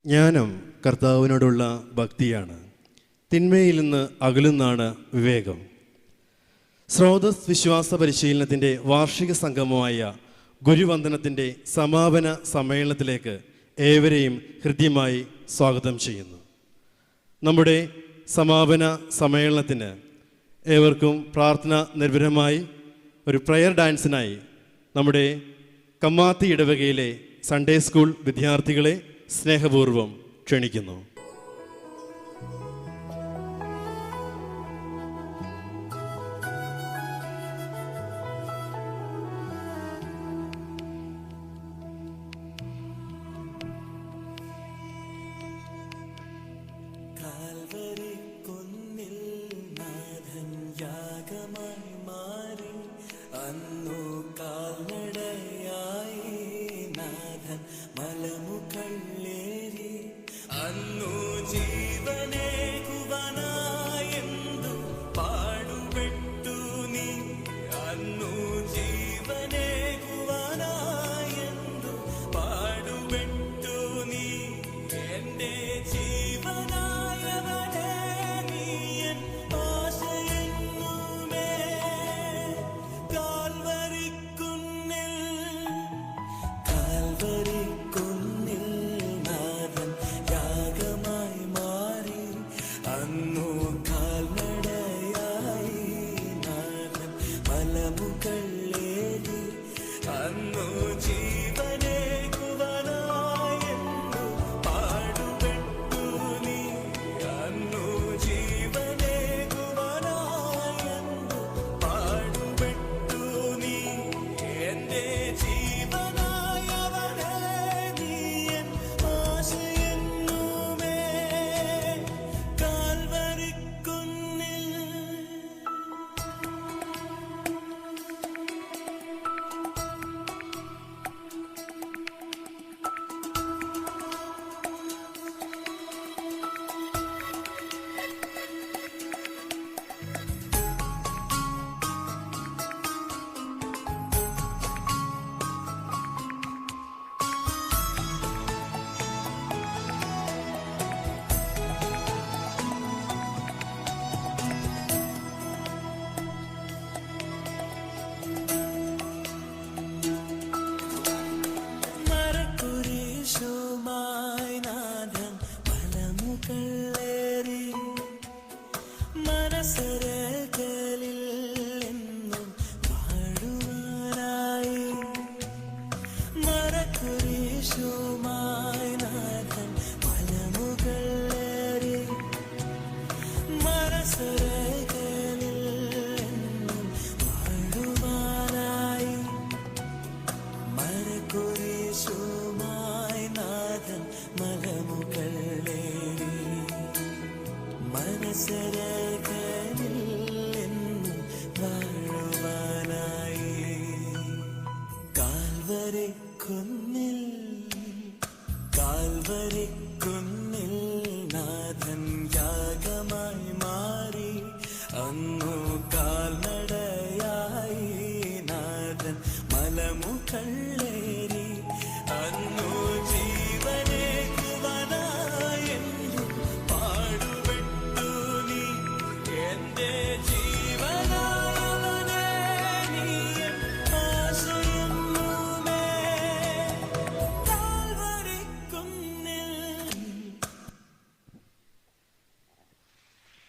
ജ്ഞാനം കർത്താവിനോടുള്ള ഭക്തിയാണ്. തിന്മയിൽ നിന്ന് അകലുന്നാണ് വിവേകം. സ്രോതസ് വിശ്വാസ പരിശീലനത്തിൻ്റെ വാർഷിക സംഗമമായ ഗുരുവന്ദനത്തിൻ്റെ സമാപന സമ്മേളനത്തിലേക്ക് ഏവരെയും ഹൃദ്യമായി സ്വാഗതം ചെയ്യുന്നു. നമ്മുടെ സമാപന സമ്മേളനത്തിന് ഏവർക്കും പ്രാർത്ഥന നിർഭരമായി ഒരു പ്രയർ ഡാൻസിനായി നമ്മുടെ കമ്മാത്തി ഇടവകയിലെ സൺഡേ സ്കൂൾ വിദ്യാർത്ഥികളെ സ്നേഹപൂർവ്വം ക്ഷണിക്കുന്നു.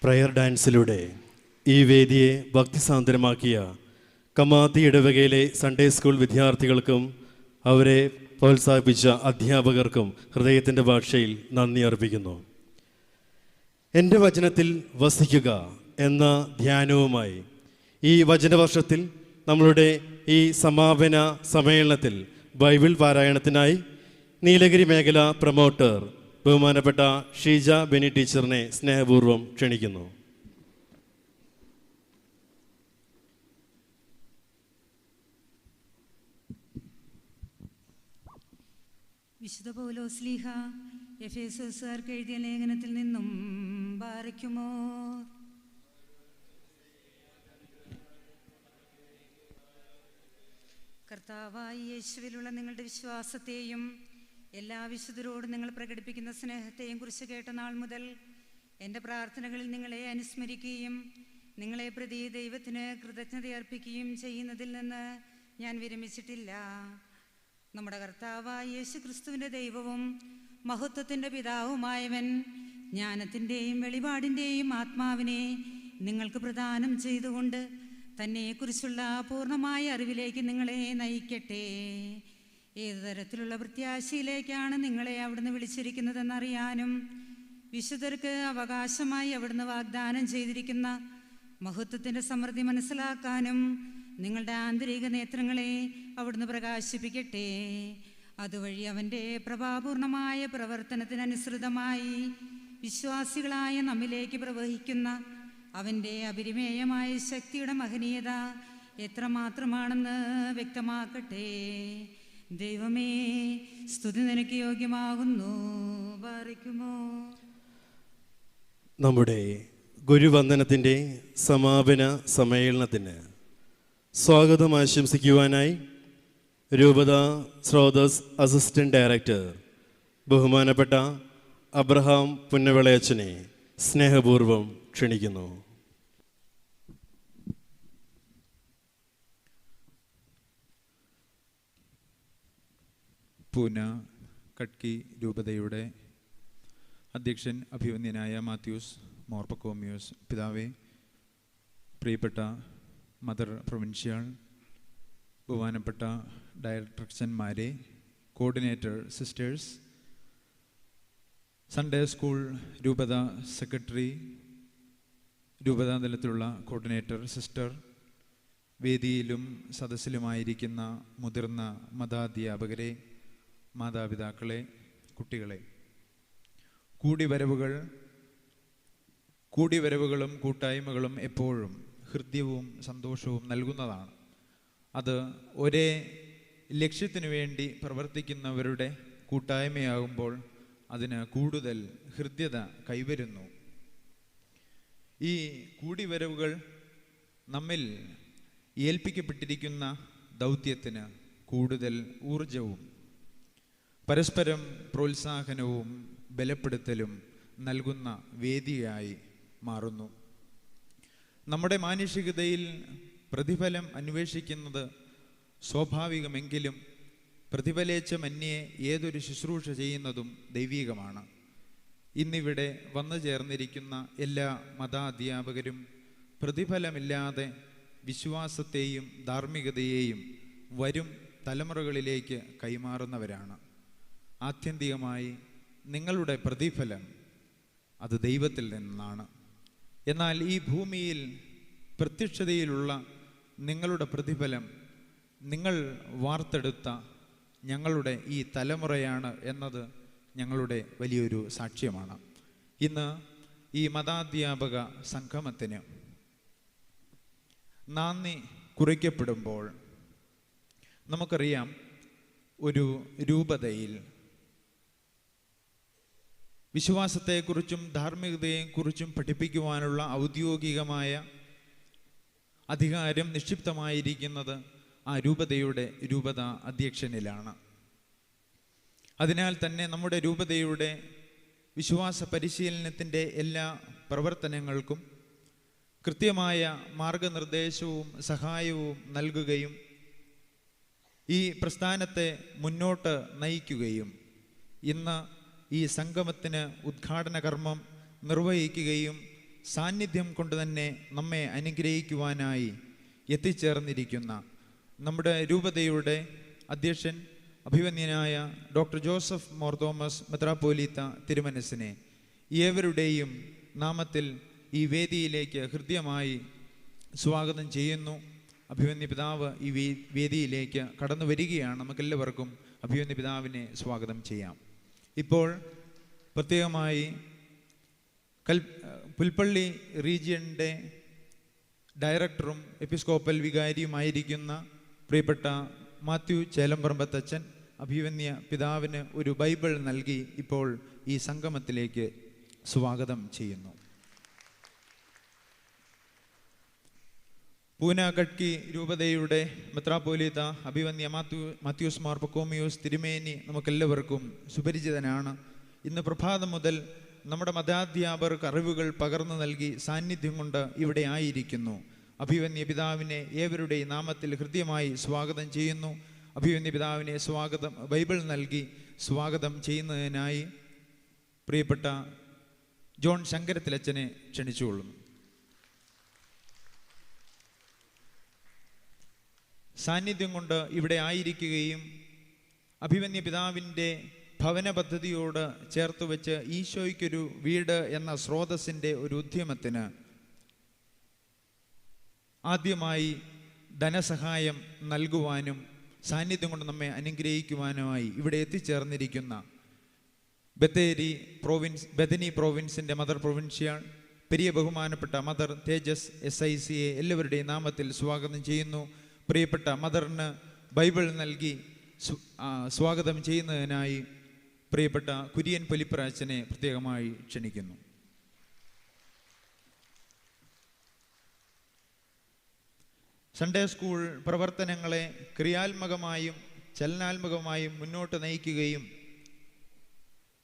പ്രയർ ഡാൻസിലൂടെ ഈ വേദിയെ ഭക്തിസാന്ദ്രമാക്കിയ കമാത്തി ഇടവകയിലെ സൺഡേ സ്കൂൾ വിദ്യാർത്ഥികൾക്കും അവരെ പ്രോത്സാഹിപ്പിച്ച അധ്യാപകർക്കും ഹൃദയത്തിൻ്റെ ഭാഷയിൽ നന്ദി അർപ്പിക്കുന്നു. എൻ്റെ വചനത്തിൽ വസിക്കുക എന്ന ധ്യാനവുമായി ഈ വചനവർഷത്തിൽ നമ്മളുടെ ഈ സമാപന സമ്മേളനത്തിൽ ബൈബിൾ പാരായണത്തിനായി നീലഗിരി മേഖല പ്രൊമോട്ടർ ബഹുമാനപ്പെട്ട ഷീജ ബെനി ടീച്ചറിനെ സ്നേഹപൂർവ്വം ക്ഷണിക്കുന്നു. വിശുദ്ധ പൗലോസ്ലീഹ എഫേസോസുകാർക്ക് എഴുതിയ ലേഖനത്തിൽ നിന്നും ബാറയ്ക്കുമോ. കർത്താവായ യേശുവിലുള്ള നിങ്ങളുടെ വിശ്വാസത്തെയും എല്ലാ വിശുദ്ധരോടും നിങ്ങൾ പ്രകടിപ്പിക്കുന്ന സ്നേഹത്തെയും കുറിച്ച് കേട്ട നാൾ മുതൽ എൻ്റെ പ്രാർത്ഥനകളിൽ നിങ്ങളെ അനുസ്മരിക്കുകയും നിങ്ങളെ പ്രതി ദൈവത്തിന് കൃതജ്ഞതയർപ്പിക്കുകയും ചെയ്യുന്നതിൽ നിന്ന് ഞാൻ വിരമിച്ചിട്ടില്ല. നമ്മുടെ കർത്താവായ യേശു ക്രിസ്തുവിൻ്റെ ദൈവവും മഹത്വത്തിൻ്റെ പിതാവുമായവൻ ജ്ഞാനത്തിൻ്റെയും വെളിപാടിൻ്റെയും ആത്മാവിനെ നിങ്ങൾക്ക് പ്രദാനം ചെയ്തുകൊണ്ട് തന്നെക്കുറിച്ചുള്ള പൂർണ്ണമായ അറിവിലേക്ക് നിങ്ങളെ നയിക്കട്ടെ. ഏതു തരത്തിലുള്ള പ്രത്യാശയിലേക്കാണ് നിങ്ങളെ അവിടുന്ന് വിളിച്ചിരിക്കുന്നതെന്നറിയാനും വിശുദ്ധർക്ക് അവകാശമായി അവിടുന്ന് വാഗ്ദാനം ചെയ്തിരിക്കുന്ന മഹത്വത്തിൻ്റെ സമൃദ്ധി മനസ്സിലാക്കാനും നിങ്ങളുടെ ആന്തരിക നേത്രങ്ങളെ അവിടുന്ന് പ്രകാശിപ്പിക്കട്ടെ. അതുവഴി അവൻ്റെ പ്രഭാപൂർണമായ പ്രവർത്തനത്തിനനുസൃതമായി വിശ്വാസികളായ നമ്മിലേക്ക് പ്രവഹിക്കുന്ന അവൻ്റെ അപരിമേയമായ ശക്തിയുടെ മഹനീയത എത്രമാത്രമാണെന്ന് വ്യക്തമാക്കട്ടെ. ദൈവമേ, സ്തുതി നിനക്ക് യോഗ്യമാകുന്നു. ബാറിക്കുമോ. നമ്മുടെ ഗുരുവന്ദനത്തിൻ്റെ സമാപന സമ്മേളനത്തിന് സ്വാഗതം ആശംസിക്കുവാനായി രൂപത സ്രോതസ് അസിസ്റ്റന്റ് ഡയറക്ടർ ബഹുമാനപ്പെട്ട അബ്രഹാം പുന്നവിളയച്ചനെ സ്നേഹപൂർവ്വം ക്ഷണിക്കുന്നു. പൂന കട്കി രൂപതയുടെ അധ്യക്ഷൻ അഭിവന്ദ്യനായ മാത്യൂസ് മോർപ്പക്കോമിയോസ് പിതാവേ, പ്രിയപ്പെട്ട മദർ പ്രൊവിൻഷ്യൽ, ബഹുമാനപ്പെട്ട ഡയറക്ടർമാരെ, കോർഡിനേറ്റർ സിസ്റ്റേഴ്സ്, സൺഡേ സ്കൂൾ രൂപത സെക്രട്ടറി, രൂപതാ തലത്തിലുള്ള കോർഡിനേറ്റർ സിസ്റ്റർ, വേദിയിലും സദസ്സിലുമായിരിക്കുന്ന മുതിർന്ന മതാധ്യാപകരെ, മാതാപിതാക്കളെ, കുട്ടികളെ, കൂടിവരവുകളും കൂട്ടായ്മകളും എപ്പോഴും ഹൃദ്യവും സന്തോഷവും നൽകുന്നതാണ്. അത് ഒരേ ലക്ഷ്യത്തിനു വേണ്ടി പ്രവർത്തിക്കുന്നവരുടെ കൂട്ടായ്മയാകുമ്പോൾ അതിന് കൂടുതൽ ഹൃദ്യത കൈവരുന്നു. ഈ കൂടിവരവുകൾ നമ്മിൽ ഏൽപ്പിക്കപ്പെട്ടിരിക്കുന്ന ദൗത്യത്തിന് കൂടുതൽ ഊർജവും പരസ്പരം പ്രോത്സാഹനവും ബലപ്പെടുത്തലും നൽകുന്ന വേദിയായി മാറുന്നു. നമ്മുടെ മാനുഷികതയിൽ പ്രതിഫലം അന്വേഷിക്കുന്നത് സ്വാഭാവികമെങ്കിലും പ്രതിഫലേച്ഛമന്യേ ഏതൊരു ശുശ്രൂഷ ചെയ്യുന്നതും ദൈവീകമാണ്. ഇന്നിവിടെ വന്നു ചേർന്നിരിക്കുന്ന എല്ലാ മതാധ്യാപകരും പ്രതിഫലമില്ലാതെ വിശ്വാസത്തെയും ധാർമ്മികതയെയും വരും തലമുറകളിലേക്ക് കൈമാറുന്നവരാണ്. ആത്യന്തികമായി നിങ്ങളുടെ പ്രതിഫലം അത് ദൈവത്തിൽ നിന്നാണ്. എന്നാൽ ഈ ഭൂമിയിൽ പ്രത്യക്ഷതയിലുള്ള നിങ്ങളുടെ പ്രതിഫലം നിങ്ങൾ വാർത്തെടുത്ത ഞങ്ങളുടെ ഈ തലമുറയാണ് എന്നത് ഞങ്ങളുടെ വലിയൊരു സാക്ഷ്യമാണ്. ഇന്ന് ഈ മതാധ്യാപക സംഗമത്തിന് നാന്ദി കുറിക്കപ്പെടുമ്പോൾ നമുക്കറിയാം, ഒരു രൂപതയിൽ വിശ്വാസത്തെക്കുറിച്ചും ധാർമ്മികതയെക്കുറിച്ചും പഠിപ്പിക്കുവാനുള്ള ഔദ്യോഗികമായ അധികാരം നിക്ഷിപ്തമായിരിക്കുന്നത് ആ രൂപത അധ്യക്ഷനിലാണ്. അതിനാൽ തന്നെ നമ്മുടെ രൂപതയുടെ വിശ്വാസ പരിശീലനത്തിൻ്റെ എല്ലാ പ്രവർത്തനങ്ങൾക്കും കൃത്യമായ മാർഗനിർദ്ദേശവും സഹായവും നൽകുകയും ഈ പ്രസ്ഥാനത്തെ മുന്നോട്ട് നയിക്കുകയും ഇന്ന് ഈ സംഗമത്തിന് ഉദ്ഘാടന കർമ്മം നിർവഹിക്കുകയും സാന്നിധ്യം കൊണ്ട് തന്നെ നമ്മെ അനുഗ്രഹിക്കുവാനായി എത്തിച്ചേർന്നിരിക്കുന്ന നമ്മുടെ രൂപതയുടെ അധ്യക്ഷൻ അഭിവന്ദ്യനായ ഡോക്ടർ ജോസഫ് മോർ തോമസ് മെത്രാപ്പോലീത്ത തിരുമനസിനെ ഏവരുടെയും നാമത്തിൽ ഈ വേദിയിലേക്ക് ഹൃദ്യമായി സ്വാഗതം ചെയ്യുന്നു. അഭിവന്ദ്യ പിതാവ് ഈ വേദിയിലേക്ക് കടന്നു വരികയാണ്. നമുക്കെല്ലാവർക്കും അഭിവന്ദ്യ പിതാവിനെ സ്വാഗതം ചെയ്യാം. ഇപ്പോൾ പ്രത്യേകമായി പുൽപ്പള്ളി റീജിയൻ്റെ ഡയറക്ടറും എപ്പിസ്കോപ്പൽ വികാരിയുമായിരിക്കുന്ന പ്രിയപ്പെട്ട മാത്യു ചേലമ്പറമ്പത്തച്ഛൻ അഭിവന്ദ്യ പിതാവിന് ഒരു ബൈബിൾ നൽകി ഇപ്പോൾ ഈ സംഗമത്തിലേക്ക് സ്വാഗതം ചെയ്യുന്നു. പൂന കട്കി രൂപതയുടെ മെത്രാപ്പോലീത്ത അഭിവന്യ മാത്യൂസ് മാർ പക്കോമിയോസ് തിരുമേനി നമുക്കെല്ലാവർക്കും സുപരിചിതനാണ്. ഇന്ന് പ്രഭാതം മുതൽ നമ്മുടെ മതാധ്യാപകർക്ക് അറിവുകൾ പകർന്നു നൽകി സാന്നിധ്യം കൊണ്ട് ഇവിടെ ആയിരിക്കുന്നു. അഭിവന്യ പിതാവിനെ ഏവരുടെയും നാമത്തിൽ ഹൃദ്യമായി സ്വാഗതം ചെയ്യുന്നു. അഭിവന്യ പിതാവിനെ ബൈബിൾ നൽകി സ്വാഗതം ചെയ്യുന്നതിനായി പ്രിയപ്പെട്ട ജോൺ ശങ്കരത്തിലച്ചനെ ക്ഷണിച്ചുകൊള്ളുന്നു. സാന്നിധ്യം കൊണ്ട് ഇവിടെ ആയിരിക്കുകയും അഭിവന്യ പിതാവിൻ്റെ ഭവന പദ്ധതിയോട് ചേർത്ത് വെച്ച് ഈശോയ്ക്കൊരു വീട് എന്ന സ്രോതസ്സിൻ്റെ ഒരു ഉദ്യമത്തിന് ആദ്യമായി ധനസഹായം നൽകുവാനും സാന്നിധ്യം കൊണ്ട് നമ്മെ അനുഗ്രഹിക്കുവാനുമായി ഇവിടെ എത്തിച്ചേർന്നിരിക്കുന്ന ബഥനി പ്രോവിൻസിൻ്റെ മദർ പ്രൊവിൻഷ്യൽ പെരിയ ബഹുമാനപ്പെട്ട മദർ തേജസ് SICയെ എല്ലാവരുടെയും നാമത്തിൽ സ്വാഗതം ചെയ്യുന്നു. പ്രിയപ്പെട്ട മദറിന് ബൈബിൾ നൽകി സ്വാഗതം ചെയ്യുന്നതിനായി പ്രിയപ്പെട്ട കുര്യൻ പൊലിപ്രാച്ചനെ പ്രത്യേകമായി ക്ഷണിക്കുന്നു. സൺഡേ സ്കൂൾ പ്രവർത്തനങ്ങളെ ക്രിയാത്മകമായും ചലനാത്മകമായും മുന്നോട്ട് നയിക്കുകയും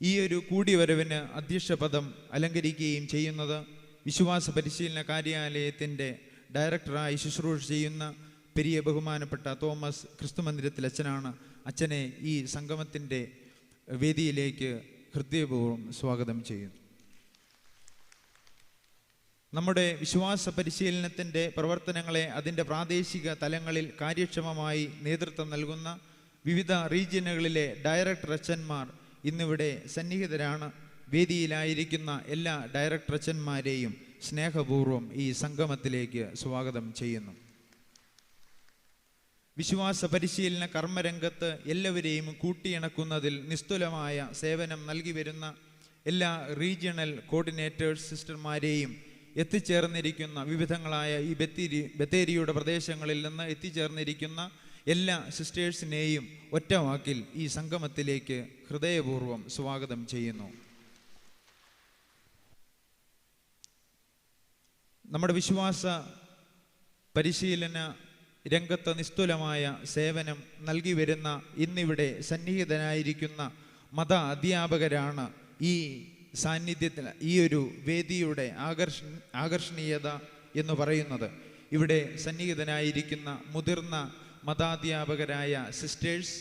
ഈ ഒരു കൂടിവരവിന് അധ്യക്ഷപദം അലങ്കരിക്കുകയും ചെയ്യുന്നത് വിശ്വാസ പരിശീലന കാര്യാലയത്തിൻ്റെ ഡയറക്ടറായി ശുശ്രൂഷ ചെയ്യുന്ന പെരിയ ബഹുമാനപ്പെട്ട തോമസ് ക്രിസ്തുമന്ദിരത്തിൽ അച്ഛനാണ്. അച്ഛനെ ഈ സംഗമത്തിൻ്റെ വേദിയിലേക്ക് ഹൃദയപൂർവ്വം സ്വാഗതം ചെയ്യുന്നു. നമ്മുടെ വിശ്വാസ പരിശീലനത്തിൻ്റെ പ്രവർത്തനങ്ങളെ അതിൻ്റെ പ്രാദേശിക തലങ്ങളിൽ കാര്യക്ഷമമായി നേതൃത്വം നൽകുന്ന വിവിധ റീജിയനുകളിലെ ഡയറക്ടർ അച്ഛന്മാർ ഇന്നിവിടെ സന്നിഹിതരാണ്. വേദിയിലായിരിക്കുന്ന എല്ലാ ഡയറക്ടർ അച്ഛന്മാരെയും സ്നേഹപൂർവ്വം ഈ സംഗമത്തിലേക്ക് സ്വാഗതം ചെയ്യുന്നു. വിശ്വാസ പരിശീലന കർമ്മരംഗത്ത് എല്ലാവരെയും കൂട്ടിയിണക്കുന്നതിൽ നിസ്തുലമായ സേവനം നൽകി വരുന്ന എല്ലാ റീജിയണൽ കോർഡിനേറ്റേഴ്സ് സിസ്റ്റർമാരെയും എത്തിച്ചേർന്നിരിക്കുന്ന വിവിധങ്ങളായ ഈ ബത്തേരിയുടെ പ്രദേശങ്ങളിൽ നിന്ന് എത്തിച്ചേർന്നിരിക്കുന്ന എല്ലാ സിസ്റ്റേഴ്സിനെയും ഒറ്റ വാക്കിൽ ഈ സംഗമത്തിലേക്ക് ഹൃദയപൂർവ്വം സ്വാഗതം ചെയ്യുന്നു. നമ്മുടെ വിശ്വാസ പരിശീലന രംഗത്ത് നിസ്തുലമായ സേവനം നൽകി വരുന്ന ഇന്നിവിടെ സന്നിഹിതനായിരിക്കുന്ന മത അധ്യാപകരാണ് ഈ സാന്നിധ്യത്തിൽ ഈ ഒരു വേദിയുടെ ആകർഷണീയത എന്ന് പറയുന്നത്. ഇവിടെ സന്നിഹിതനായിരിക്കുന്ന മുതിർന്ന മതാധ്യാപകരായ സിസ്റ്റേഴ്സ്,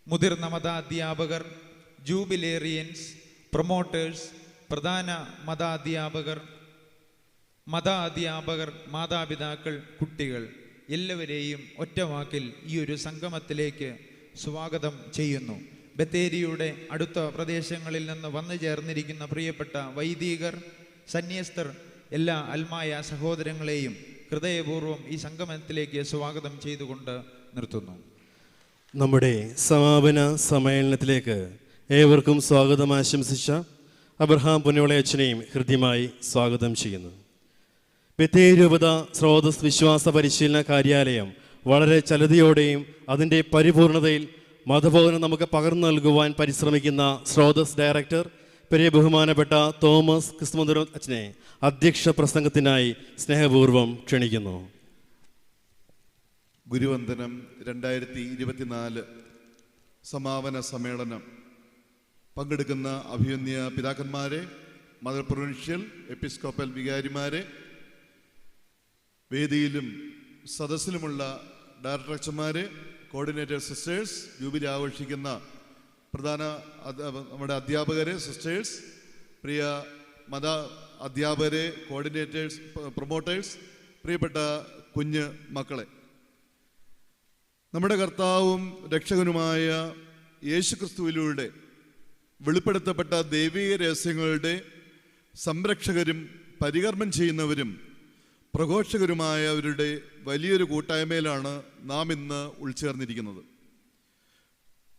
മുതിർന്ന മതാധ്യാപകർ, ജൂബിലേറിയൻസ്, പ്രൊമോട്ടേഴ്സ്, പ്രധാന മതാധ്യാപകർ, മാതാപിതാക്കൾ, കുട്ടികൾ എല്ലാവരെയും ഒറ്റവാക്കിൽ ഈ ഒരു സംഗമത്തിലേക്ക് സ്വാഗതം ചെയ്യുന്നു. ബത്തേരിയുടെ അടുത്ത പ്രദേശങ്ങളിൽ നിന്ന് വന്നു ചേർന്നിരിക്കുന്ന പ്രിയപ്പെട്ട വൈദികർ, സന്യസ്തർ, എല്ലാ അൽമായ സഹോദരങ്ങളെയും ഹൃദയപൂർവ്വം ഈ സംഗമത്തിലേക്ക് സ്വാഗതം ചെയ്തുകൊണ്ട് നിർത്തുന്നു. നമ്മുടെ സമാപന സമ്മേളനത്തിലേക്ക് ഏവർക്കും സ്വാഗതം ആശംസിച്ച അബ്രഹാം പുന്നോളയച്ചനെയും ഹൃദ്യമായി സ്വാഗതം ചെയ്യുന്നു. ബത്തേരി രൂപത സ്രോതസ് വിശ്വാസ പരിശീലന കാര്യാലയം വളരെ ചലതയോടെയും അതിൻ്റെ പരിപൂർണതയിൽ മതബോധനം നമുക്ക് പകർന്നു നൽകുവാൻ പരിശ്രമിക്കുന്ന സ്രോതസ് ഡയറക്ടർ പെരിയ ബഹുമാനപ്പെട്ട തോമസ് ക്രിസ്തുമന്ദിരം അച്ഛനെ അധ്യക്ഷ പ്രസംഗത്തിനായി സ്നേഹപൂർവ്വം ക്ഷണിക്കുന്നു. ഗുരുവന്ദനം 2024 സമാപന സമ്മേളനം പങ്കെടുക്കുന്ന അഭിവന്യ പിതാക്കന്മാരെ, മദർ പ്രൊവിൻഷ്യൽ എപ്പിസ്കോപ്പൽ വികാരിമാരെ, വേദിയിലും സദസ്സിലുമുള്ള ഡയറക്ടർ അച്ഛന്മാരെ, കോർഡിനേറ്റർ സിസ്റ്റേഴ്സ്, ജൂബിലി ആഘോഷിക്കുന്ന പ്രധാന നമ്മുടെ അധ്യാപകരെ, സിസ്റ്റേഴ്സ്, പ്രിയ മത അധ്യാപകരെ, കോർഡിനേറ്റേഴ്സ്, പ്രൊമോട്ടേഴ്സ്, പ്രിയപ്പെട്ട കുഞ്ഞ് മക്കളെ, നമ്മുടെ കർത്താവും രക്ഷകനുമായ യേശുക്രിസ്തുവിലൂടെ വെളിപ്പെടുത്തപ്പെട്ട ദൈവിക രഹസ്യങ്ങളുടെ സംരക്ഷകരും പരികർമ്മം ചെയ്യുന്നവരും പ്രഘോഷകരുമായവരുടെ വലിയൊരു കൂട്ടായ്മയിലാണ് നാം ഇന്ന് ഉൾച്ചേർന്നിരിക്കുന്നത്.